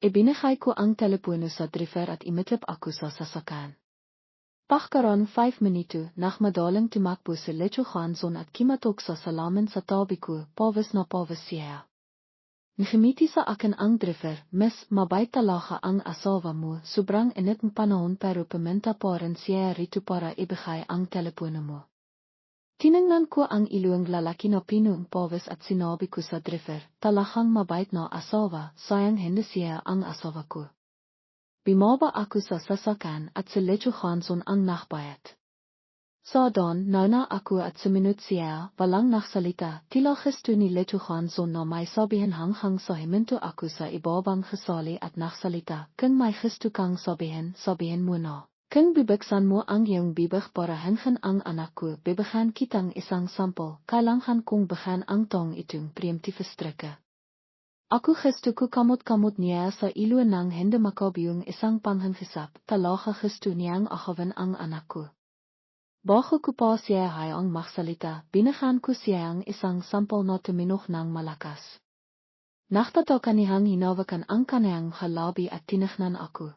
Ibinigay ko ang telepono sa driver at imitip ako sa sasakyan. Pagkaroon 5 minuto, madaling tumakbo si Lecho Hanson at kimatok sa salamin sa tabi ko, pawis na pawis siya. Ngemitisa akan ang driver, mis, mabay talaga ang asawa mo, sobrang init ng panahon pero paminta poren siya rito para ibigay ang telepono mo. Tiningnan ko ang iluwang lalaki na pinong pawis at sinabi ko sa driver, talagang mabait na asawa, sayang hindi siya ang asawa ko. Bumaba ako sa sasakyan at si Lecho Hanson ang nakbayat. Sa doon, nauna ako at suminut siya, walang naksalita, tila gesto ni Lecho Hanson na may sabihin hanghang sa himinto ako sa ibabang gesali at naksalita, kung may gesto kang sabihin mo na. Kung bibigsan mo ang iyong bibig para hanggan ang anak ko, bibigyan kitang isang sampol, kailangan kong bigyan ang tong itong preemptive strike. Ako gesto ko kamot-kamot niya sa ilo ng hindi makabiyong isang panghangisap, talaga gesto niyang akawan ang anak ko. Bago ko pa siya hayang magsalita, binigyan ko siya ang isang sampol na tuminok ng malakas. Nakatatakan niyang hinawakan ang kaniyang halabi at tinignan ako.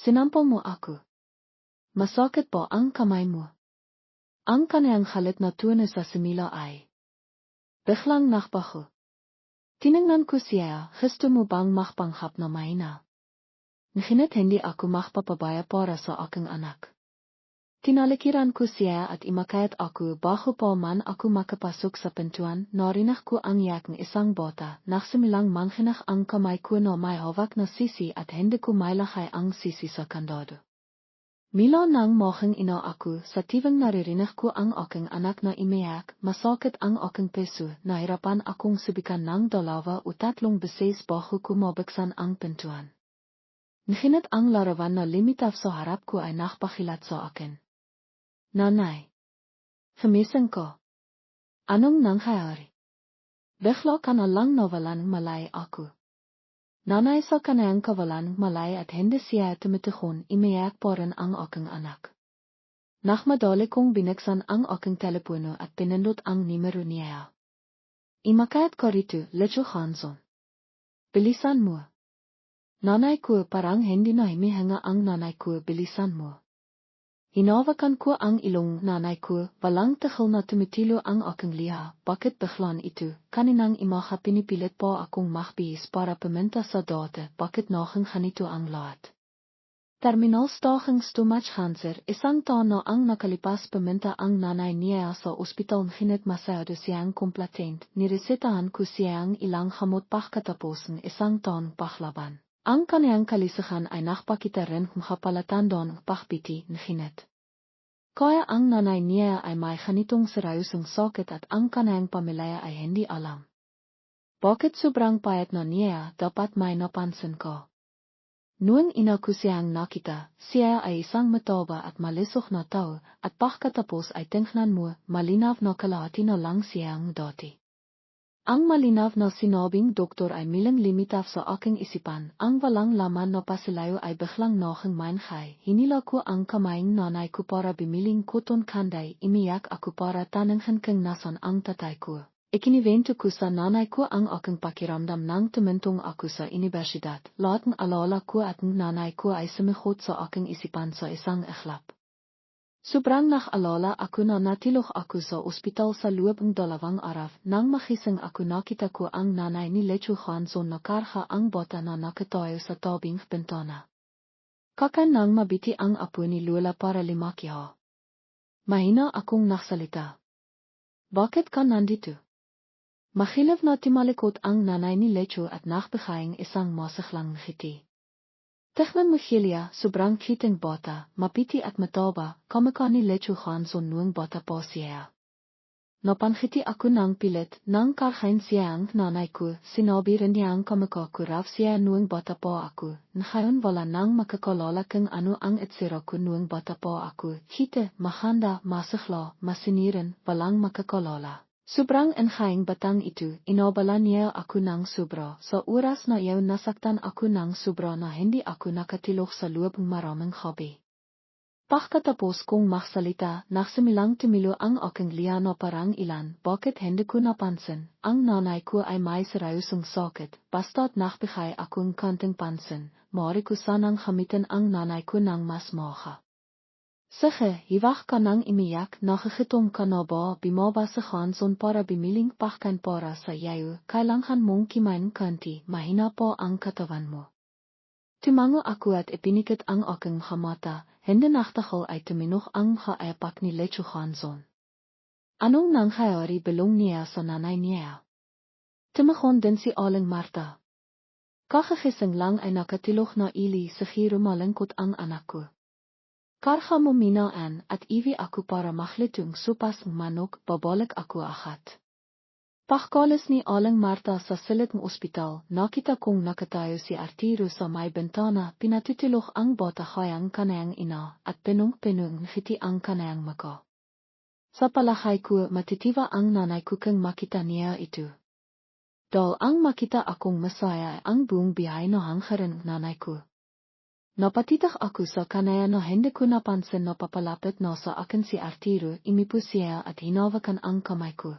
Sinampol mo ako. Masakit po ang kamay mo. Ang kaniyang halit na tuno sa simila ay. Biglang nakbaho. Tinignan ko siya, gusto mo bang magpanghap na mahina? Ngunit hindi ako magpapabaya para sa aking anak. Tinalikiran ko siya at imakayat ako bago pa man ako makapasok sa pintuan, narinig ko ang iyak ng isang bata, nagsimilang manginig ang kamay ko na may hawak na sisi at hindi ko mailagay ang sisi sa kandado. Mila nang mohang ina ako, sa tivang naririnig ko ang aking anak na imiyak, masakit ang aking peso, nahirapan akong subikan ng 2 o 3 beses bago ko mabuksan ang pintuan. Ngunit ang larawan na limitaf sa harap ko ay nakpakilat sa akin. Nanay. Gemising ko. Anong nangyayari? Bigla ka na lang nawalan malay ako. Nanay sa kanayang kawalan malay at hindi siya tumitigon, imiyak pa rin ang aking anak. Nakmadali kong binuksan ang aking telepono at pinindot ang numero niya. Imakayat ko rito, Lecho Hanson. Bilisan mo. Nanay ko parang hindi na himihinga ang nanay ko, bilisan mo. Hinawakan ko ang ilong nanay ko, walang tigil na tumitilo ang aking liha, bakit biglaan ito, kaninang imaha pinipilit pa akong magbihis para paminta sa data, bakit naging ganito ang lahat. Terminal stalking stomach cancer, isang taon na ang nakalipas paminta ang nanay niya sa ospital ngunit masyado siyang komplatent, niresetahan ko siyang ilang gamot pagkatapos ng isang taon pahlaban. Ang kaniyang kalisihan ay nakpakita rin kung kapalatandang pakpiti ngunit. Kaya ang nanay niya ay may ganitong seryosong sakit at ang kaniyang pamilya ay hindi alam. Bakit sobrang payat na niya, dapat may napansin ko. Noong ina ko siyang nakita, siya ay isang mataba at malisok na tao, at pagkatapos ay tingnan mo, malinaw na kalahati na lang siyang dati. Ang malinaw na sinabing doktor ay milang limitaf sa aking isipan, ang walang laman na pasilayo ay biglang naging mainhay. Hinila ko ang kamayang nanay ko para bimiling koton kanday, imiyak ako para tananghan kung nasan ang tatay ko. Ikinibento ko sa nanay ko ang aking pakiramdam nang tumintong ako sa universidad. Lahat ng alala ko at ng nanay ko ay sumikhot sa aking isipan sa isang iglap. Sobrang nakalala ako na natilok ako sa ospital sa loob ng 2 araw nang makising ako nakita ko ang nanay ni Lecho Hanson na karha ang bata na nakatayo sa tabing bintana. Kakan nang mabiti ang apo ni Lola para limakiha. Mahina akong naksalita. Bakit ka nandito? Mahilaw na timalikot ang nanay ni Lecho at nakbigayang isang masiglang ngiti. Tignan mo Hilya, sobrang kiting bata, mapiti at mataba, kamukha ni Lecho Hanson noong bata pa siya. Napanghiti ako ng pilit, nang karhain siya ang nanay ko, sinabi rin niyang kamukha ko raw siya noong bata pa ako, ngayon wala nang makakalala kung ano ang itsura ko noong bata pa ako, hite, mahanda, masigla, masinirin, walang makakalala. Sobrang enhaing batang ito, inabala niya ako ng sobra, sa oras na iyon nasaktan ako ng sobra na hindi ako nakatilok sa loob ng maraming hobby. Pagkatapos kong magsalita, nagsimilang tumilo ang aking liha na parang ilan, bakit hindi ko napansin, ang nanay ko ay may seryosong sakit, basta't nagbigay akong konting pansin, maaari ko sanang gamitin ang nanay ko ng mas maha. Sige, hiwag kanang imiyak nagegitom kanaba bimaba se gaan son para bimiling pachkan para sa yayu, kailangan mong kimain kanti, mahina po ang katawan mo. Tumango ako at ipinikit ang aking hamata, hindi nachtagal ay tuminog ang haapak ni Lecho Hanson. Anong nangyayari belong niya sa nanay niya? Tumagon din si Aling Marta. Kakagising lang ay nakatilog na ili siguro malingkot ang anak ko. Karga mo minaan at iwi ako para maglitong supas manok babalik ako agad. Pagkalis ni Aling Marta sa silid ng ospital, nakita kong nakatayo si Arturo sa may bentana, pinatutulog ang bata kayang kanayang ina at pinung-pinung ngiti ang kanayang maka. Sa palagay ko matitiwa ang nanay ko kung makita niya ito. Dahil ang makita akong masaya ang buong biyahe na hanggaran nanay ko. Napatitak ako sa kanaya na hindi ko napansin na papalapit na sa akin si Arturo, imipo siya at hinawakan ang kamay ko.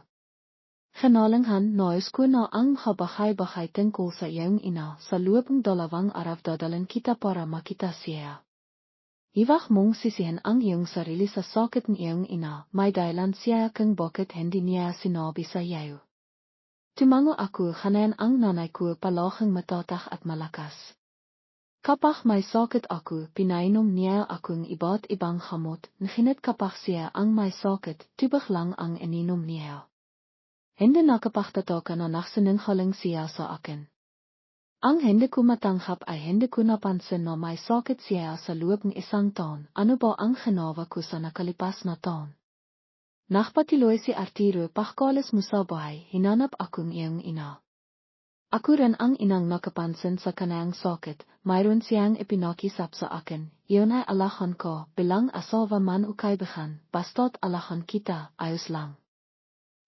Genalingan nais ko na ang habagay-bagay tungkol sa iyong ina sa loob ng 2 araw dadalan kita para makita siya. Hiwag mong sisihin ang iyong sarili sa sakit ng iyong ina, may dahilan siya kung bakit hindi niya sinabi sa iyo. Tumango ako kanayan ang nanay ko palaging matatak at malakas. Kapag may sakit ako, pinainom niya akong iba't ibang gamot, ngunit kapag siya ang may sakit, tubig lang ang ininom niya. Hindi nakapagtataka na nagsinungaling siya sa akin. Ang hindi ko matanggap ay hindi ko napansin na may sakit siya sa loob ng 1 taon. Ano ba ang ginawa ko sa nakalipas na taon? Nagpatuloy si Arturo, pagkalis mo sa bahay, hinanap akong iyong ina. Ako rin ang inang nakapansin sa kanayang sakit, mayroon siyang ipinakisap sa akin, iyon ay alahan ko, bilang asawa man o kaibigan, basta't alahan kita, ayos lang.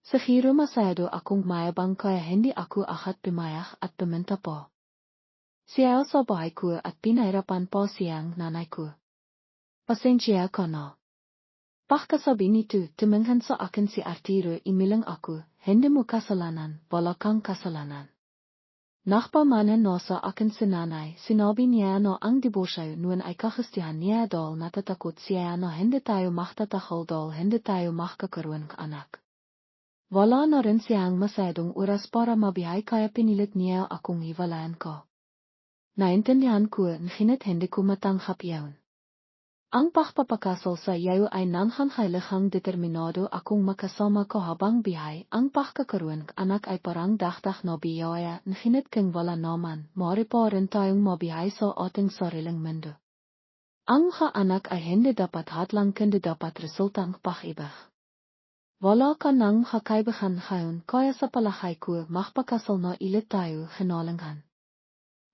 Siguro masyado akong mayabang kaya hindi ako agad pumayag at pumunta po. Siya sa bahay ko at pinahirapan po siyang nanay ko. Pasensya ka na. Pagkasabi nito, tumingin sa akin si Arturo, imilang ako, hindi mo kasalanan, wala kang kasalanan. Nachpamanen na sa akin si nanay, sinabi niya na ang debosyo noon ay kagustuhan niya dahil natatakot siya na hindi tayo magtatakal dahil hindi tayo magkakaroon ng anak. Wala na rin siyang masyadong oras para mabihay kaya pinilit niya akong hiwalayan ko. Naintindihan ko ngunit hindi ko matanggap yun. Ang pagpapakasal sa iyo ay nanghang determinado akong makasama ko habang bihay. Ang pagkakaroon ng anak ay parang dagdag na biyaya, ngunit kung wala naman, maaari pa rin tayong mabihay sa ating sariling mundo. Ang anak ay hindi dapat hadlang kundi dapat resulta ng pag-ibig. Wala ka nang kakaibigan ngayon, kaya sa palagay ko magpakasal na ilit tayo, genalingan.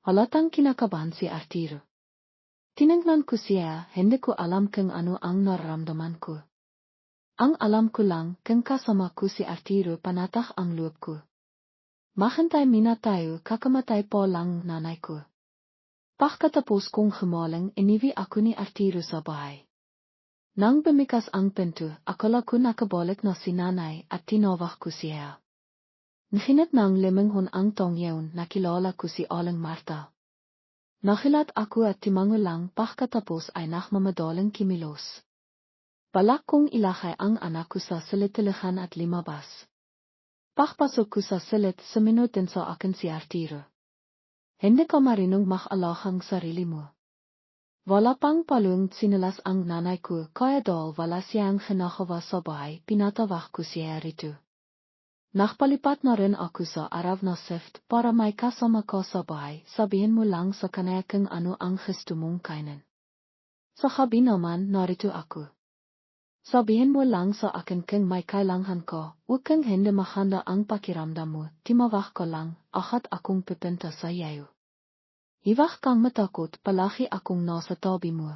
Halatang kinakabahan si Arturo. Tiningnan ko siya, hindi ko alam kung ano ang nararamdaman ko. Ang alam ko lang, kung kasama ko si Arturo panatak ang loob ko. Maghintay muna tayo, kakamatay po lang nanay ko. Pagkatapos kong humaling, iniwi ako ni Arturo sa bahay. Nang bumikas ang pinto, akala ko nakabalik na si nanay at tinawag ko siya. Ngunit nang limanghon ang tongyaw, nakilala ko si Aling Marta. Nakilat ako at timango lang, pagkatapos ay nakmamadaling kimilos. Balak kong ilakay ang anak ko sa silid-tilihan at limabas. Pagpasok ko sa silid, sumunod din sa akin si Arturo. Hindi ka marinong mag-alahang sarili mo. Wala pang palung sinilas ang nanay ko, kaya dahil wala siyang ginagawa sa bahay, pinatawag ko siya rito. Nakpalipat na rin ako sa araw na shift para may kasama ko sa bahay, sabihin mo lang sa kanaya kung ano ang gusto mong kainin. Sa gabi naman, narito ako. Sabihin mo lang sa akin kung may kailangan ko, o kung hindi maganda ang pakiramdam mo, timawag ko lang, agad akong pupunta sa iyo. Hiwag kang matakot, palagi akong nasa tabi mo.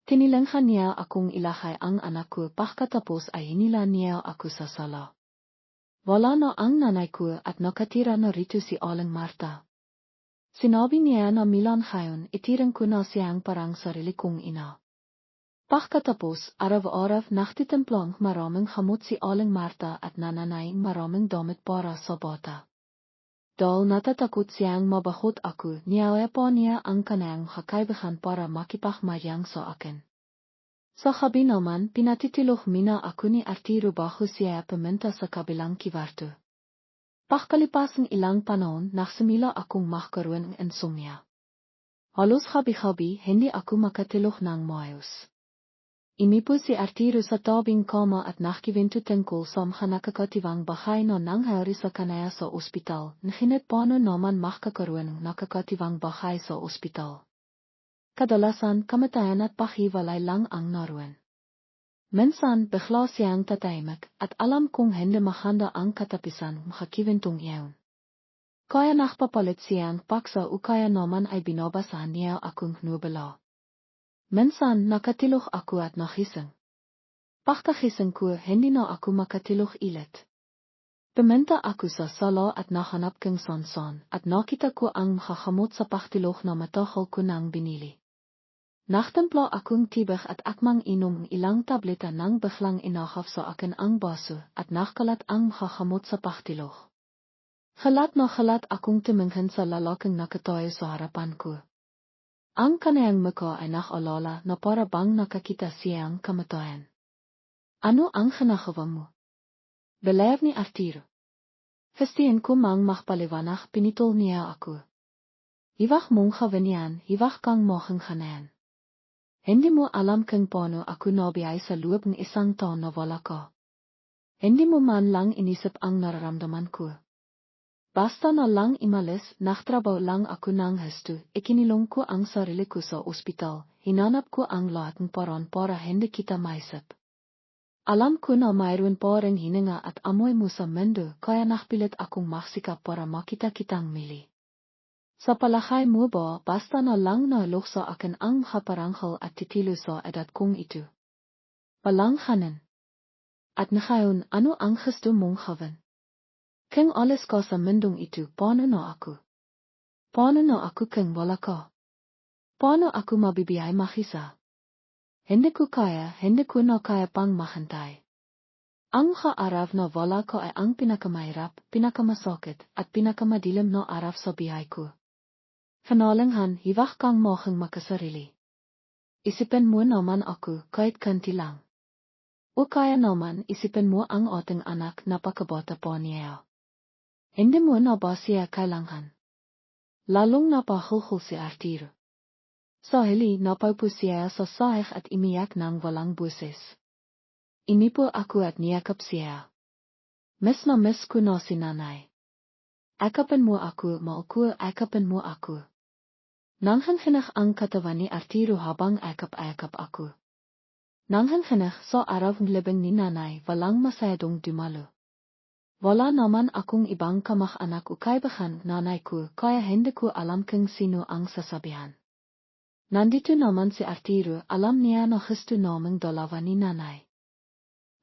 Tinilanghan niya akong ilakay ang anak ko, pagkatapos ay hinila niya ako sa sala. Wala na ang nanay ko at nakatira na rito si Aling Marta. Sinabi niya na Milan ngayon, itirang ko na siyang parang sarili kong ina. Pagkatapos, araw-araw naktitimplang maraming hamot si Aling Marta at nananay maraming damit para sa bata. Dahil natatakot siyang mabahot ako, niyaya po niya ang kanayang kakaibigan para makipagmayang sa akin. Sahabi naman pinatitulog mina ako ni Arturo bago siya peminta sa kabilang kwarto. Pagkalipasang ilang panahon nagsimula akong magkaroon ng insomnia. Halos gabi-gabi hindi ako makatulog ng maayos. Imipo si Arturo sa tabing kama at nakikwento tungkol sa nakakatibang bahay na nangyari sa kanaya sa ospital. Ngunit paano naman makakaroon ng nakakatibang bahay sa ospital? Kadalasan kamatayan at pahiwalay lang ang naroon. Minsan bigla siyang tatahimik at alam kong hindi maganda ang katapisan makakiwentong iyon. Kaya nagpapalit siyang paksa o kaya naman ay binabasahan niya akong nobela. Minsan nakatulog ako at nagising. Pagkagising ko hindi na ako makatulog ulit. Pumunta ako sa sala at nahanap kong sansan at nakita ko ang makakamot sa pagtulog na matagal ko nang binili. Nagtimpla akong tibig at akmang inom ilang tableta nang biglang inahaf sa akin ang baso at nakalat ang makakamot sa pagtulog. Galat na galat akong tumingin sa lalaking nakatayo sa harapan ko. Ang kanayang muka ay nakalala na para bang nakakita siyang kamatayan. Ano ang ginagawa mo? Beleef ni Arturo. Festiin ko mang magpaliwanag pinitol niya ako. Hiwag mong gawin yan, hiwag kang mogen ganayan. Hindi mo alam kung paano ako nabiyay sa loob ng isang taon na wala ka. Hindi mo man lang inisip ang nararamdaman ko. Basta na lang imalis, nagtrabaho lang ako ng husto, ikinilong ko ang sarili ko sa ospital, hinanap ko ang lahat ng paraan para hindi kita maisip. Alam ko na mayroon pa ring hininga at amoy mo sa mundo, kaya nagpilit akong magsikap para makita kitang mili. Sa palagay mo ba, basta na lang nalog sa akin ang makaparanghal at titilo sa edad kong ito? Palanghanan. At ngayon, ano ang gusto mong gawin? Kung alles ka sa mundong ito, paano na ako? Paano na ako kung wala ka? Paano ako mabibiyay makisa? Hindi ko na kaya pang mahantay. Ang araw na wala ka ay ang pinakamahirap, pinakamasakit, at pinakamadilim na araw sa buhay ko. Kanalangan, hiwag kang mogang makasarili. Isipin mo naman ako, kahit kanti lang. O kaya naman, isipin mo ang ating anak na pakabata pa niya. Hindi mo na ba siya kailangan? Lalong napahulhol si Arturo. Sa huli napaupo siya sa sahig at imiyak ng walang buses. Imipo ako at niyakap siya. Miss na miss ko na si nanay. Akapin mo ako, mahal akapin mo ako. Nanghanhanag ang katawan ni Arturo habang akap-akap ako. Nanghanhanag sa araw ng libing ni nanay walang masyadong dumalo. Wala naman akong ibang kamag-anak o kaibigan nanay ko kaya hindi ko alam kung sino ang sasabihan. Nandito naman si Arturo, alam niya na gusto naming dalawa ni nanay.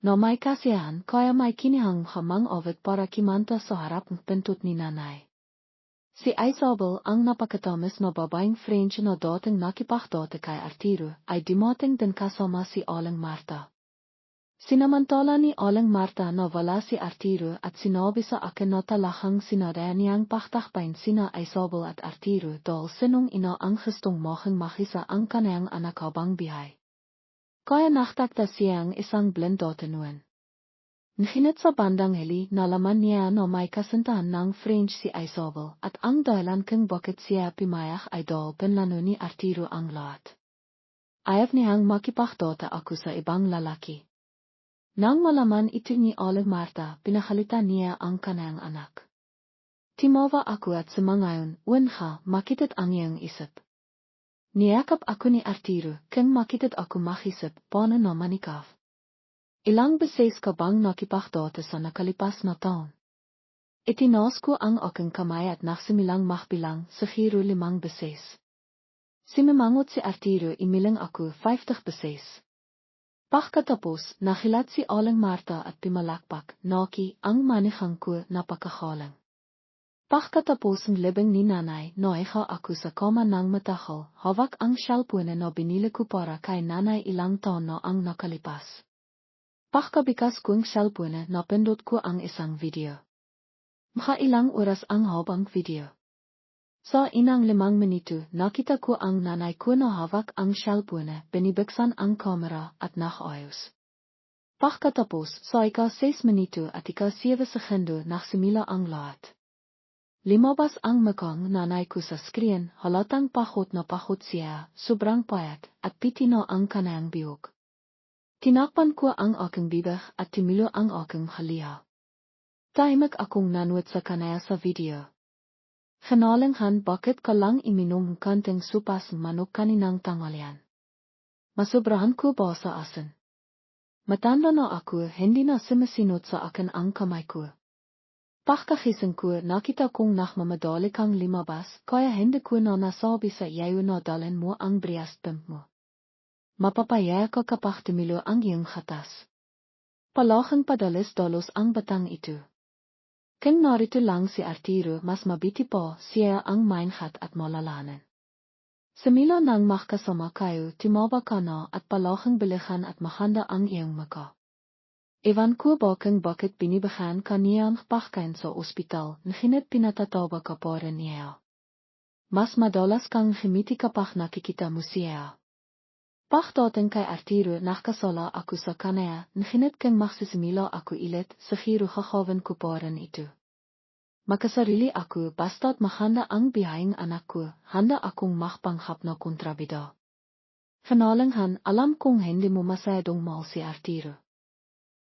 Na may kasiyahan kaya may kinihang hamang awit para kimanta sa harap ng pintot ni nanay. Si Isabel ang napakatamis na babaeng French na dating nakipagdate kay Arturo ay dumating din kasama si Aling Marta. Sinamantala ni Aling Marta na wala si Arturo at sinabi sa akin na talahang sinadaya niyang pagtakpain sina Isabel at Arturo dahil sinong ina ang gustong mogang makisa ang kanayang anak habang bihay. Kaya naktakta siyang isang blindote noon. Ngunit sa bandang huli nalaman niya na may kasintahan ng French si Isabel at ang dahilan kung bakit siya pimayak ay dahil pinlano ni Arturo ang lahat. Ayaw niyang makipagdate ako sa ibang lalaki. Nang malaman ito ni Aling Marta, pinakalitan niya ang kanayang anak. Timawa ako at sumangayon, unha, makitit ang iyong isip. Niyakap ako ni Arturo, kung makitit ako makisip, paano naman ikaw? Ilang beses ka bang nakipagdate sa nakalipas na taon? Itinaas ko ang aking kamay at nagsimilang makbilang, siguro 5 beses. Simimangot si Arturo imilang ako 50 beses. Pagkatapos, nakilat si Aling Marta at pimalakpak, naki, ang manihang ko napakakalang. Pagkatapos ng libing ni nanay, naiha ako sa kama ng matagal, hawak ang cellphone na binili ko para kay nanay ilang taon na ang nakalipas. Pagkabikas kong cellphone napindot ko ang isang video. Makailang oras ang habang video. Sa inang 5 minuto nakita ko ang nanay ko na hawak ang cellphone binibuksan ang kamera at nag-ayos. Pagkatapos sa ika 6 minuto at ika 7 segundo nagsimula ang lahat. Lumabas ang mukhang nanay ko sa screen, halatang pagod na pagod siya, sobrang payat, at piti na ang kanayang bihok. Tinakpan ko ang aking bibig at tumulo ang aking haliha. Tahimik akong nanood sa kanaya sa video. Genalingan bakit ka lang iminom kanting supas manok kaninang tanghalian. Masobrahan ko ba sa asin? Matanda na ako, hindi na sumasinod sa akin ang kamay ko. Pagkagising ko nakita kong nagmamadali kang lumabas, kaya hindi ko na nasabi sa iyo na dalhin mo ang breastpump mo. Mapapaya ka kapag tumilo ang iyong gatas. Palaging padalos-dalos ang batang ito. Kung narito lang si Arturo mas mabiti pa siya ang maingat at malalanan. Simula nang magkasama kayo, tumaba ka na at palaging bilihan at mahanda ang iyong maka. Ewan ko bakit binibahan ka niya ang pagkain sa ospital, ngunit pinatatawa ka pa rin niya. Mas madalas kang humiti kapag nakikita mo siya. Pagdating kay Arturo nakasala ako sa kanaya, ngunit kung magsisimula ako ulit, siguro gagawin ko pa rin ito. Makasarili ako basta't mahanda ang biyahing anak ko, handa akong magpanghap na kontrabida. Genalingan alam kong hindi mo masyadong mahal si Arturo.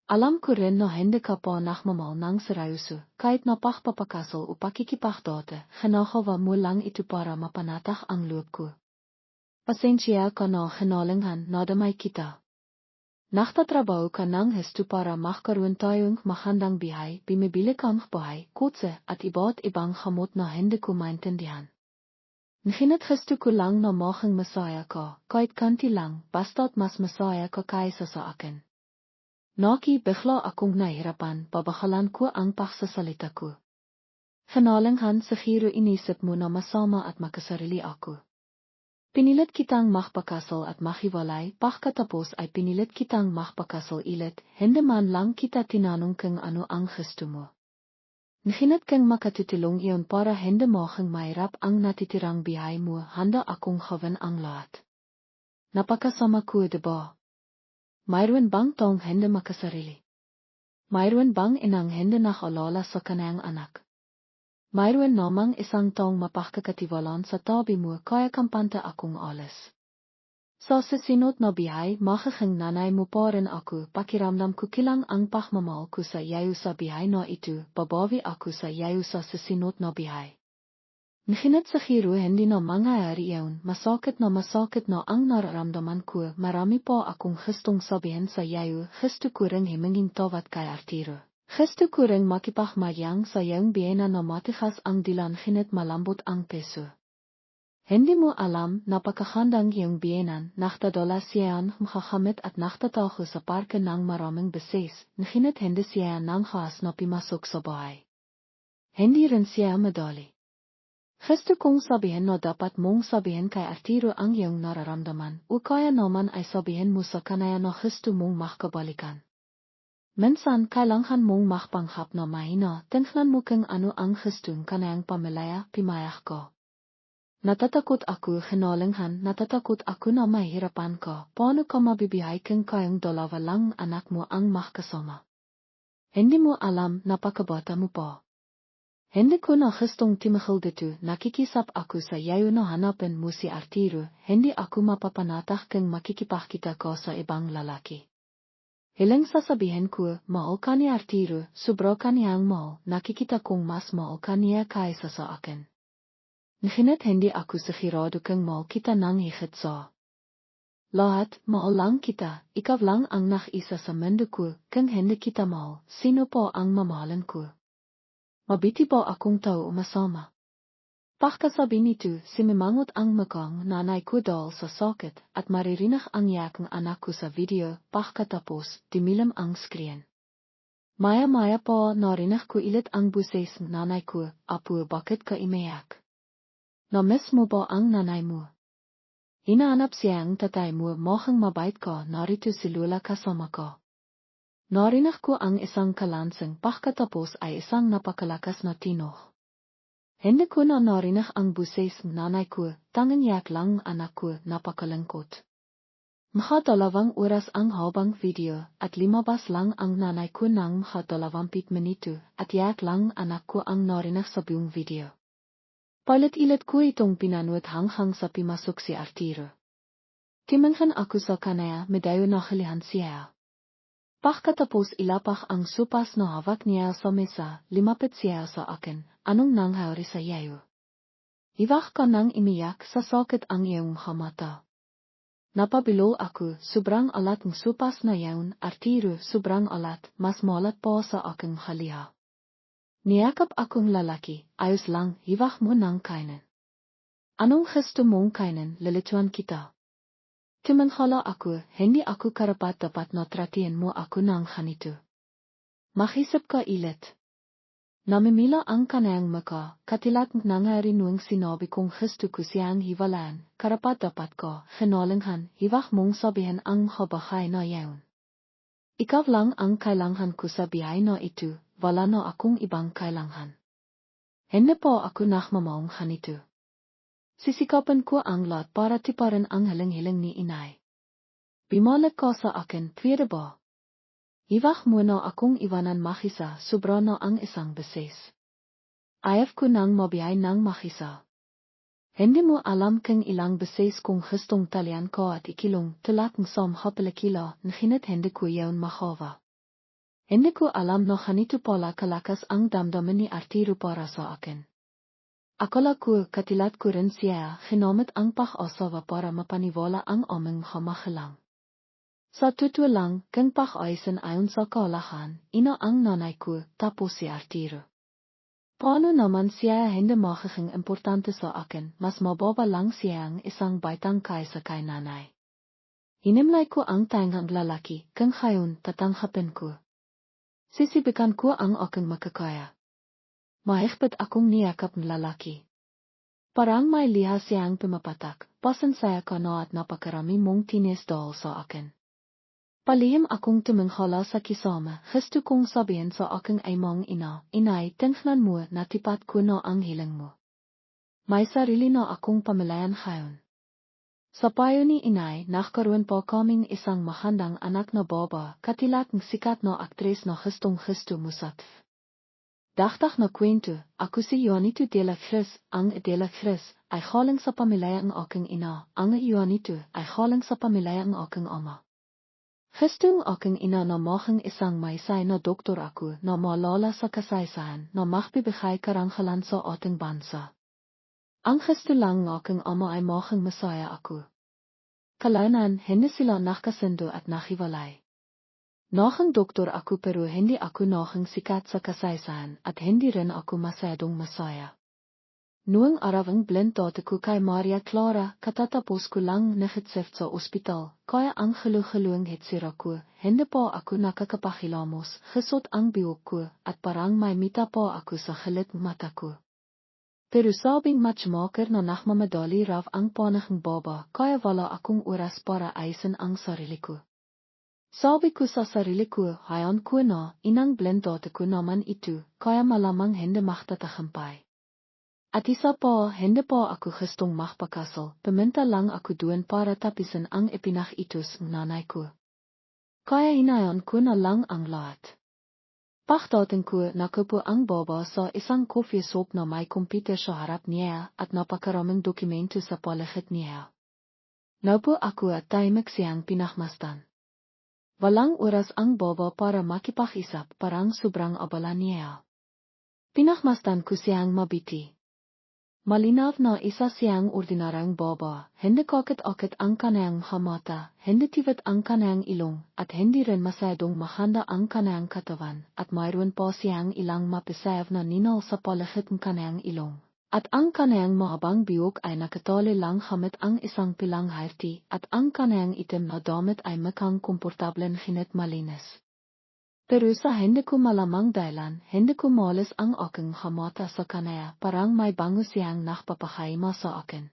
Alam ko rin na hindi ka pa nagmamahal ng seryoso, kahit na pagpapakasal o pakikipagdate, ginagawa mo lang ito para mapanatag ang loob ko. Pasensya ka na genalingan nadamay kita. Nagtatrabaho ka ng husto para magkaroon tayong magandang bihay, bumibili kang bahay, kotse at iba't ibang gamot na hindi ko maintindihan. Ngunit gusto ko lang na maging masaya ka, kahit kanti lang, basta't mas masaya ka kaysa sa akin. Naki bigla akong nahirapan, babakalan ko ang pagsasalita ko. Genalingan siguro inisip mo na masama at makasarili ako. Pinilit kitang magpakasal at maghiwalay, pagkatapos ay pinilit kitang magpakasal ulit, hindi man lang kita tinanong kung ano ang gusto mo. Ngunit kung makatutulong iyon para hindi maging mahirap ang natitirang bihay mo, handa akong gawin ang lahat. Napakasama ko diba? Mayroon bang tong hindi makasarili? Mayroon bang inang hindi nag-alala sa kanayang anak? Mayroon namang isang taong mapagkakatiwalaan sa tabi mo kaya kampante akong alas. Sa susunod na bihay, magiging nanay mo pa rin ako, pakiramdam ko kilang ang pagmamahal ko sa iyo sa bihay na ito, babawi ako sa iyo sa susunod na bihay. Ngunit siguro hindi na mangyayari iyon, masakit na ang nararamdaman ko, marami pa akong gustong sabihin sa iyo, gusto ko ring himingin tawad kay Arturo. Gusto ko ring makipagmayang sa iyong biyena na matigas ang dilan ngunit malambot ang peso. Hindi mo alam, napakagandang iyong biyenan, nagdadala siya ng makakamit at nagtatago sa parke ng maraming beses, ngunit hindi siya nang haas na pimasok sa bahay. Hindi rin siya madali. Gusto kong sabihin na dapat mong sabihin kay Arturo ang iyong nararamdaman, o kaya naman ay sabihin mo sa kanaya na gusto mong makabalikan. Minsan kailangan mong magpanghap na mahina, tingnan mo kung ano ang gustong kanayang pamilya, pimayag ko. Natatakot ako genalingan, natatakot ako na mahirapan ka, paano ka mabibihay kung kayong dalawa lang anak mo ang magkasama? Hindi mo alam, napakabata mo pa. Hindi ko na gustong tumigil dito, nakikisap ako sa iyo na hanapin mo si Arturo, hindi ako mapapanatag kung makikipagkita ka sa ibang lalaki. Hiling sasabihin ko, mahal ka ni Arturo, sobra ka niyang mahal, nakikita kong mas mahal ka niya kaysa sa akin. Ngunit hindi ako sigurado kung mahal kita nang higit sa lahat, mahal lang kita, ikaw lang ang nag-isa sa mundo ko, kung hindi kita mahal, sino pa ang mamahalin ko? Mabiti pa akong tao masama. Pagkasabi nito, simimangot ang mukhang nanay ko dahil sa sakit at maririnig ang yakang anak ko sa video, pagkatapos, dimilim ang screen. Maya-maya pa narinig ko ulit ang boses ng nanay ko, Apo bakit ka imeyak? Na-miss mo ba ang nanay mo? Hinahanap siya ang tatay mo, mukhang mabait ka, narito si Lola kasama ka. Narinig ko ang isang kalansing, pagkatapos ay isang napakalakas na tinog. Hende ko na narinig ang buses nanay ko, tangen yak lang anak ko napakalingkot. Dalawang oras ang habang video, at 15 lang ang nanay ko ng 20 minuto, at yak lang anak ko ang narinig sa buong video. Paulit-ulit ko itong pinanood hanggang sa pimasok si Arturo. Timanhan ako sa kanaya medayo na halihan siya. Pagkatapos ilapak ang sopas na hawak niya sa mesa, lumapit siya sa akin, anong nangyari sa iyo? Iwak ka nang imiyak sa sakit ang iyong mata. Napabilo ako, sobrang alat ng sopas na yaon, Arturo, sobrang alat, mas malat pa sa aking haliha. Niyakap akong lalaki, ayos lang, iwak mo nang kainin. Anong gusto mong kainin, lalituan kita? Timanhala ako, hindi ako karapat-dapat na tratiyan mo ako ng ganito. Mag-isip ka ulit. Namimila ang kanayang maka, katilat nangyari noong sinabi kong gusto ko siyang hiwalaan, karapat-dapat ka, hinalinghan, iwak mong sabihin ang mahabagay na yaon. Ikaw lang ang kailangan ko sa bihay na ito, wala na akong ibang kailangan. Hindi pa ako nakmamaong ganito. Sisikapan ko ang lahat para tiparan ang hiling-hiling ni inay. Bimalik ka sa akin, pwede ba? Iwak mo na akong iwanan makisa, sobra na ang isang beses. Ayaw ko nang mabihay ng makisa. Hindi mo alam kung ilang beses kong gustong talian ka at ikilong, tulak ng samhapalakila, nginit hindi ko yaon mahawa. Hindi ko alam na ganito pala kalakas ang damdamin ni Arturo para sa akin. Akala ko katilat ko rin siya, ginamit ang pag-asawa para mapaniwala ang aming hamahalang. Sa totoo lang, kung pag-ayusin ayon sa kaalahan, ina ang nanay ko, tapos si Arturo. Paano naman siya hindi magiging importante sa akin, mas mababa lang siyang isang baitang kaysa kay nanay. Hinimlay ko ang tangang lalaki, kung ngayon tatanggapin ko. Sisibikan ko ang aking makakaya. Mahigpit akong niyakap ng lalaki. Parang may liha siyang pumapatak, pasensya ka na at napakarami mong tinis dahil sa akin. Palihim akong tumingala sa kisama, gusto kong sabihin sa aking aimang ina, inay, tingnan mo na tipat ko na ang hiling mo. May sarili na akong pamilayan ngayon. Sa payo ni inay, nagkaroon pa kaming isang magandang anak na baba, katilat ng sikat na aktres na gustong-gusto musatf. Dagdag na kwento, ako si Juanito de la Cruz, ang de la Cruz, ay galing sa pamilya ang aking ina, ang Juanito, ay galing sa pamilya ang aking ama. Gustong aking ina na maging isang maysay na doktor ako na maalala sa kasaysayan na magbibigay karangalan sa ating bansa. Ang gusto lang ng aking ama ay maging masaya ako. Kalaunan, hindi sila nakasundo at nahiwalay. Naging doktor ako pero hindi ako naging sikat sa kasaysayan at hindi rin ako masyadong masaya. Noong arawang blindate ko kay Maria Clara, katatapos ko lang nagitseft sa ospital, kaya ang halo-haloang hitsira ko, hindi pa ako nakakapahilamos, gesot ang biog ko, at parang may mita pa ako sa galit mata ko. Pero sabing matchmaker na nagmamadali raw ang panahong baba, kaya wala akong oras para ayusin ang sarili ko. Sabi ko sa sarili ko, hayan ko na, inang blindate ko naman ito, kaya malamang hindi magtatagumpay. At isa pa, hindi pa ako gustong magpakasal, paminta lang ako doon para tapisin ang ipinakitos ng nanay ko. Kaya hinayan ko na lang ang lahat. Pagdating ko, nakupo ang baba sa isang coffee shop na may computer sa harap niya at napakaraming dokumento sa paligid niya. Naupo ako at tahimik siyang pinagmasdan. Walang oras ang baba para makipag-isap, parang sobrang abala niya. Pinagmasdan ko siyang mabiti. Malinaw na isa siyang ordinaryong baba, hindi kakit-akit ang kanayang mata, hindi tiwit ang kanayang ilong, at hindi rin masyadong mahanda ang kanayang katawan, at mayroon pa siyang ilang mapisayaw na ninal sa paligid ng kanayang ilong. At ang kanayang mahabang biyog ay nakatali lang gamit ang isang pilang hairti, at ang kanayang itim na damit ay mukhang komportablen ngunit malinis. Pero sa hindi ko malamang dahilan, hindi ko malis ang aking mata sa kanaya, parang may bango siyang nagpapahayma sa akin.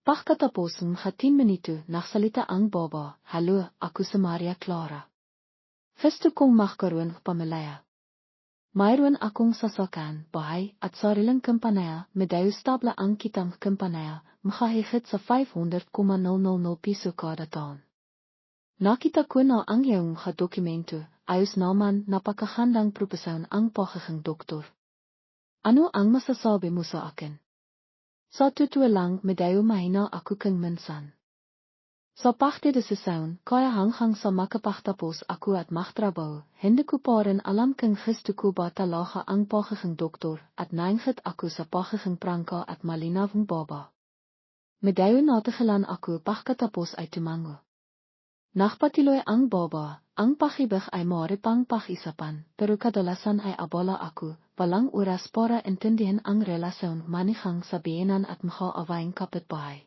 Pagkatapos ng 10 minuto, nagsalita ang baba, "Halo, ako si Maria Clara. Gusto kong magkaroon ng pamilya." Mayroon akong sasakyan, bahay, at sariling kumpanaya, medyo stable ang kitang kumpanaya, makahigit sa 500,000 piso kada taon. Nakita ko na ang iyong mga dokumento, ayos naman napakagandang propesyon ang pagiging doktor. Ano ang masasabi mo sa akin? Sa totoo lang, medyo mahina ako kung minsan. Sa parte de session, kaya hanggang sa makapagtapos ako at magtrabaho, hindi ko pa rin alam kung gusto ko ba talaga ang pagiging doktor at nainggit ako sa pagiging prangka at malinawang baba. Medyo natigilan ako pagkatapos ay tumango. Nakpatiloy ang baba, ang pag-ibig ay maaari pang pag-isapan, pero kadalasan ay abala ako, walang oras para intindihin ang relasyon manigang sa biyenan at mga kapitbahay.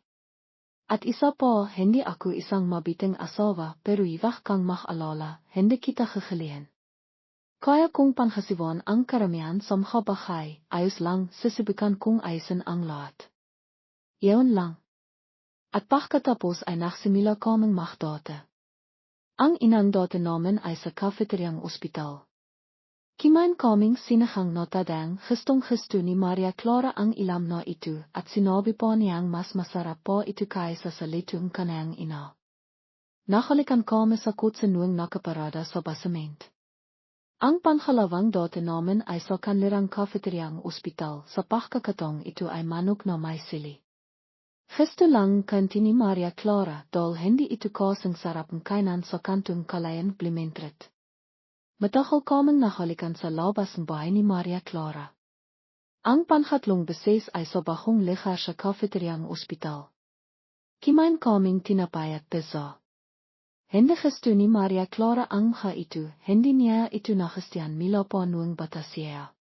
At isa pa, hindi ako isang mabiting asawa, pero iwag kang mag-alala, hindi kita gegilihan. Kaya kong panghasiwan ang karamihan sa mga bagay, ayos lang, susubukan kong ayusin ang lahat. Iyon lang. At pagkatapos ay nagsimula kaming magdate. Ang inang date namin ay sa cafeteriang ospital. Kimain kaming sinigang notadang gustong-gusto ni Maria Clara ang ilam na ito at sinabi pa niyang mas masarap pa ito kaysa sa litong kanang ina. Nakalikan kami sa kotse noong nakaparada sa basement. Ang pangalawang date namin ay sa kanlirang cafeteriang ospital sa pagkakataong ito ay manok na may sili. Gusto lang kanti ni Maria Clara dahil hindi ito kasing sarap ng kainan sa kantong Kalayan Blimentrit. Matagal kaming nahalikan sa labas ng bahay ni Maria Clara. Ang pangatlong beses ay sa bahong ligar sa cafeteriang ospital. Kimain kaming tinapay at pizza. Hindi gusto ni Maria Clara ang mga ito, hindi niya ito nagustuhan mula pa noong bata siya.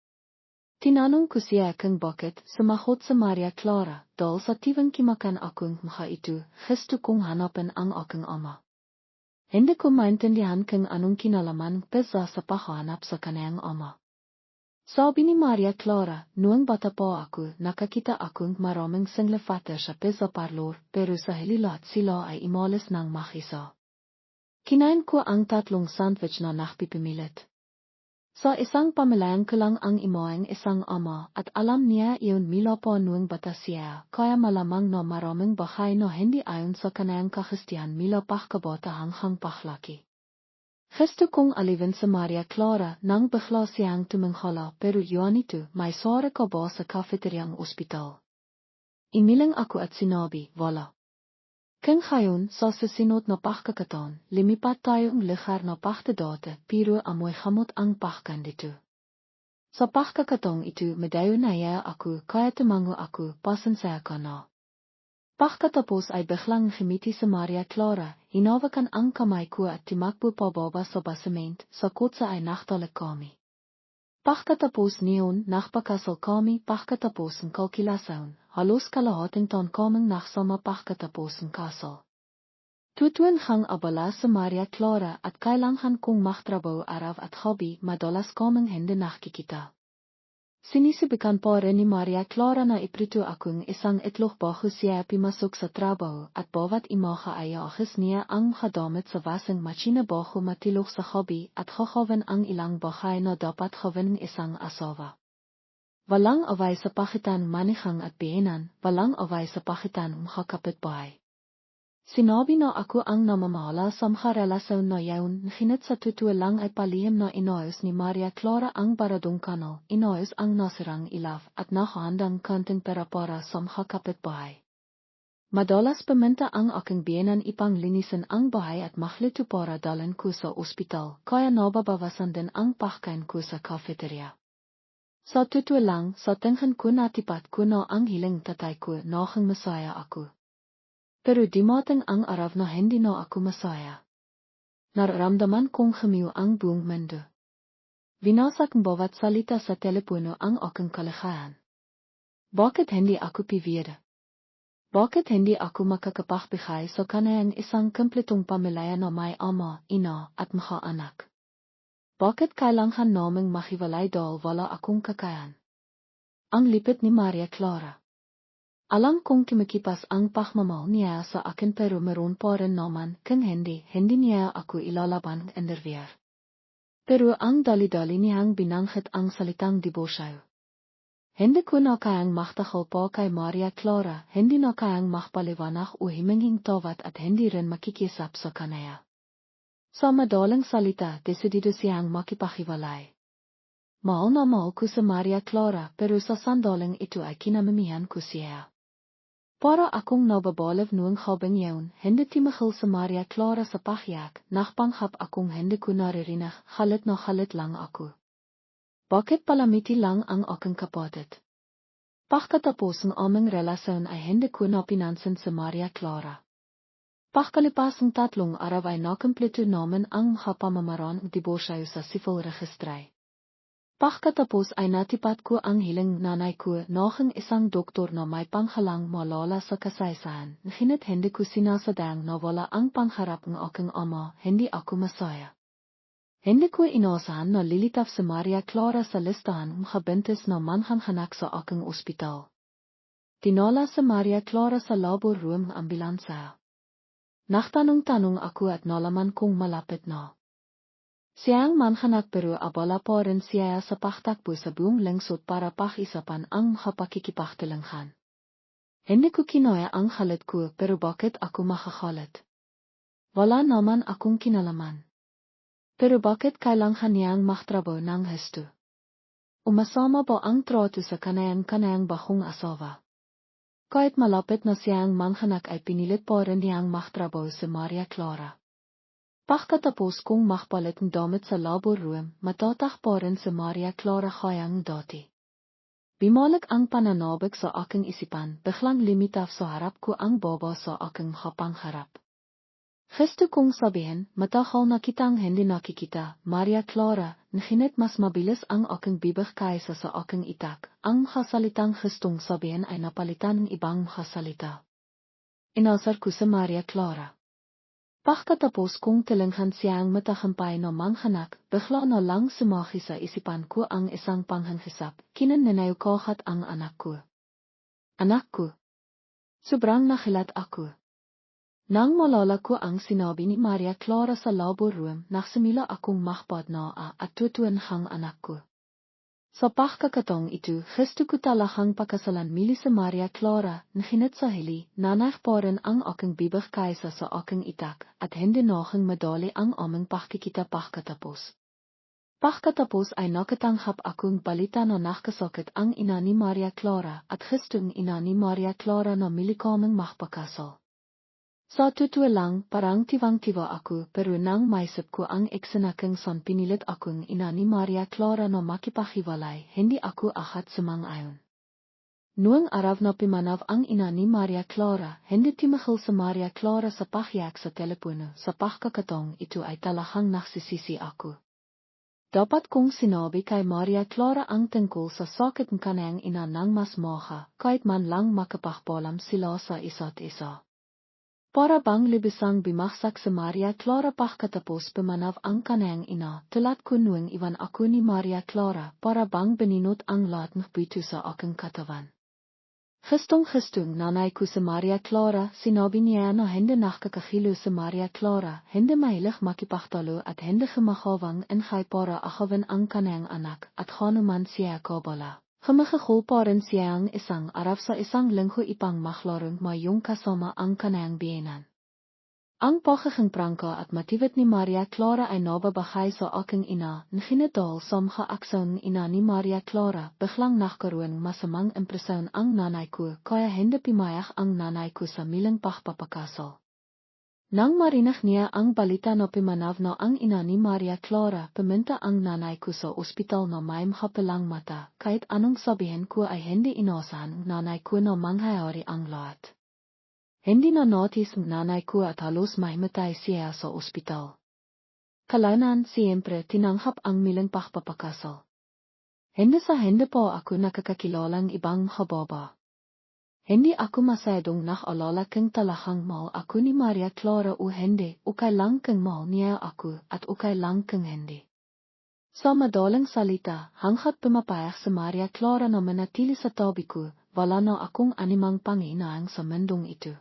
Tinanong ko siya kung bakit sumagot sa Maria Clara, dahil sa tiwang kimakan akong mga ito, gusto kong hanapin ang aking ama. Hindi ko maintindihan kung anong kinalaman pizza sa paghahanap sa kanyang ama. Sabi ni Maria Clara, noong bata pa ako, nakakita akong maraming singlefate sa pizza parlor, pero sa halilahat sila ay imalis ng mag-isa. Kinain ko ang tatlong sandwich na nakpipimilit. Sa isang pamilyang ko lang ang imaing isang ama at alam niya iyon mula pa noong bata siya, kaya malamang na maraming bagay na hindi ayon sa kanyang kagustuhan mula pagkabata hanggang paglaki. Gusto kong alivin sa Maria Clara nang bigla siyang tumingala pero yun ito, may sore ka ba sa cafeteriang ospital? Imiling ako at sinabi, wala. Kung ngayon, sa susunod na pagkakataon, lumipat tayong ligar na pagdadate, pero amoy gamot ang pagkan dito. Sa pagkakataong ito, medyo naya ako, kaya tumango ako, pasensya ka na. Pagkatapos ay biglang ngumiti sa Maria Clara, hinawakan ang kamay ko at tumakbo pababa sa basement, sa kotse ay nachtalik kami. Pagkatapos niyon, nagpakasal kami pagkatapos ng kalkilasaon, halos kalahating taon kaming nagsama pagkatapos ng kasal. Tutuan hang abala sa Maria Clara at kailangan kong magtrabaho araw at hobby, madalas kaming hindi nakikita. Sinisibikan pa rin ni Maria Clara na iprito akong isang itlog bago siya pimasok sa trabaho at bawat imaha ay aagis niya ang kadamit sa wasing machine bago matilog sa hobby at gagawin ang ilang bagay na dapat gawin ng isang asawa. Walang away sa pagitan manigang at biyenan, walang away sa pagitan mga kapitbahay. Sinabi na ako ang namamahala sa mga relasyon na yaon, ngunit sa totoo lang ay palihim na inayos ni Maria Clara ang baradong kanal, inayos ang nasirang ilaw at nakahandang kanting pera para sa mga kapitbahay. Madalas paminta ang aking biyenan ipang linisin ang bahay at maglito para dalhin ko sa ospital, kaya nababawasan din ang pagkain ko sa cafeteria. Sa totoo lang, sa tingin ko natipat ko na ang hiling tatay ko naging masaya ako. Pero dumating ang araw na hindi na ako masaya. Nararamdaman kong gumiyo ang buong mundo. Winasak ng bawat salita sa telepono ang aking kaligayahan. Bakit hindi ako pivira? Bakit hindi ako makakapagbigay sa kanayang isang kumpletong pamilya na may ama, ina, at mga anak? Bakit kailangan naming mahiwalay dahil wala akong kakayahan? Ang lipit ni Maria Clara. Alam kong kumikipas ang pagmamahal niya sa akin pero meron pa rin naman kung hindi niya ako ilalaban ng interview. Pero ang dali-dali ni hang binanghet ang salitang dibosyaw. Hindi ko na kayang maktakal po kay Maria Clara, hindi na kayang makpaliwanag o himinging tawad at hindi rin makikisap sa kanaya. Sa madaling salita, desidido siyang makipahiwalay. Mahal na mahal ko sa Maria Clara pero sa sandaling ito ay kinamimihan ko siya. Para akong nababalaw noong habang yaon, hindi timahal sa Maria Clara sa pahyak, nakpanghap akong hindi ko naririnig, halit na halit lang ako. Bakit palamiti lang ang aking kapatid? Pagkatapos ng aming relasyon ay hindi ko na pinansin sa Maria Clara. Pagkalipas ng 3 araw ay nakumpleto namin ang pamamaraan ng dibosyaw sa civil registry. Pagkatapos ay natipat ko ang hiling nanay ko ng isang doktor na may panghalang malala sa kasaysayan. Ngunit hindi ko sinasadang na wala ang pangharap ng aking ama, hindi ako masaya. Hindi ko inaasahan na lilitap si Maria Clara sa listahan ng kabintis na manghanghanak sa aking ospital. Dinala si Maria Clara sa labor room ng ambulansa. Nagtanong-tanong ako at nalaman kong malapit na. Siyang manghanghanak pero abala pa rin siya sa pagtakbo sa buong lungsod para pakisapan ang pakikipagtilanghan. Hindi ko kinaya ang halit ko pero bakit ako makakalit? Wala naman akong kinalaman. Pero bakit kailangan niyang magtrabaho ng husto? Umasama ba ang trato sa kanayang bahong asawa? Kahit malapit na siyang manghanghanak ay pinilit pa rin niyang magtrabaho sa Maria Clara. Pagkatapos kong magpalit ng damit sa labor room, matatak pa rin sa Maria Clara kayang dati. Bimalik ang pananabik sa aking isipan, biglang limitaf sa harap ko ang baba sa aking hapangharap. Gusto kong sabihin, matahal na kitang hindi nakikita, Maria Clara, ngunit mas mabilis ang aking bibig kaysa sa aking itak. Ang salitang gustong sabihin ay napalitan ng ibang salita. Inasar ko sa Maria Clara. Pagkatapos kong tilinghan siyang matahampay na manghanak, bigla na lang sumahi sa isipan ko ang isang panghangisap, kinananayo kahat ang anak ko. Anak ko. Sobrang nakilat ako. Nang malala ko ang sinabi ni Maria Clara sa labor room, nagsimula akong mahpad na at tutuan hang anak ko. Sa pagkakataong ito, gusto ko talahang pakasalan mili sa Maria Clara, ngunit sa hili, nanay pa rin ang aking bibig kaysa sa aking itak, at hindi nahing madali ang aming pagkikita pagkatapos. Pagkatapos ay nakatanghap akong balita na nakasakit ang ina ni Maria Clara at gusto ng ina ni Maria Clara na mili kaming magpakasal. Sa totoo lang, parang tiwang-tiwa ako pero nang maisip ko ang eksena san pinilit akong ina ni Maria Clara na makipahiwalay, hindi ako agad sumang-ayon. Noong araw na pimanaw ang ina ni Maria Clara, hindi timahal sa Maria Clara sa pahyak sa telepono, sa pagkakataong ito ay talahang nagsisisi ako. Dapat kong sinabi kay Maria Clara ang tungkol sa sakit ng kanayang ina nang mas maha, kahit man lang makapagpaalam sila sa isa't isa. Para bang libisang bimaksak sa Maria Clara pagkatapos pumanaw ang kanayang ina, tulad ko noong iwan ako ni Maria Clara, para bang beninot ang lahat ng bito sa aking katawan. Gustong nanay ko sa Maria Clara, sinabi niya na hindi nakakahilo sa Maria Clara, hindi mahilig makipagtalo at hindi gumagawang ingay para agawin ang kanayang anak, at hanuman siya kabala. Gumagahol pa rin siyang isang araw sa isang linggo ipang maklarong mayong kasama ang kanayang biyenan. Ang pagiging prangka at matibet ni Maria Clara ay nababahay sa aking ina, ngunit dahil sa mga aksyon ng ina ni Maria Clara, biglang nagkaroon masamang impresyon ang nanay ko, kaya hindi pimayag ang nanay ko sa miling pagpapakasal. Nang marinig niya ang balita na pimanaw na ang ina ni Maria Clara, pumunta ang nanay ko sa ospital na may makapalang mata, kahit anong sabihin ko ay hindi inaasahan ng nanay ko na mangyayari ang lahat. Hindi na notice ng nanay ko at halos mahimatay siya sa ospital. Kailangan siyempre tinanghap ang miling pagpapakasal. Hindi pa ako nakakakilalang ibang hababa. Hindi ako masyadong nakalala kung talahang mahal ako ni Maria Clara o hindi, o kailang kung mahal niya ako, at o kailang kung hindi. Sa madaling salita, hanggat pumapayag sa Maria Clara na manatili sa tabi ko, wala na akong animang panghinayang sa mundong ito.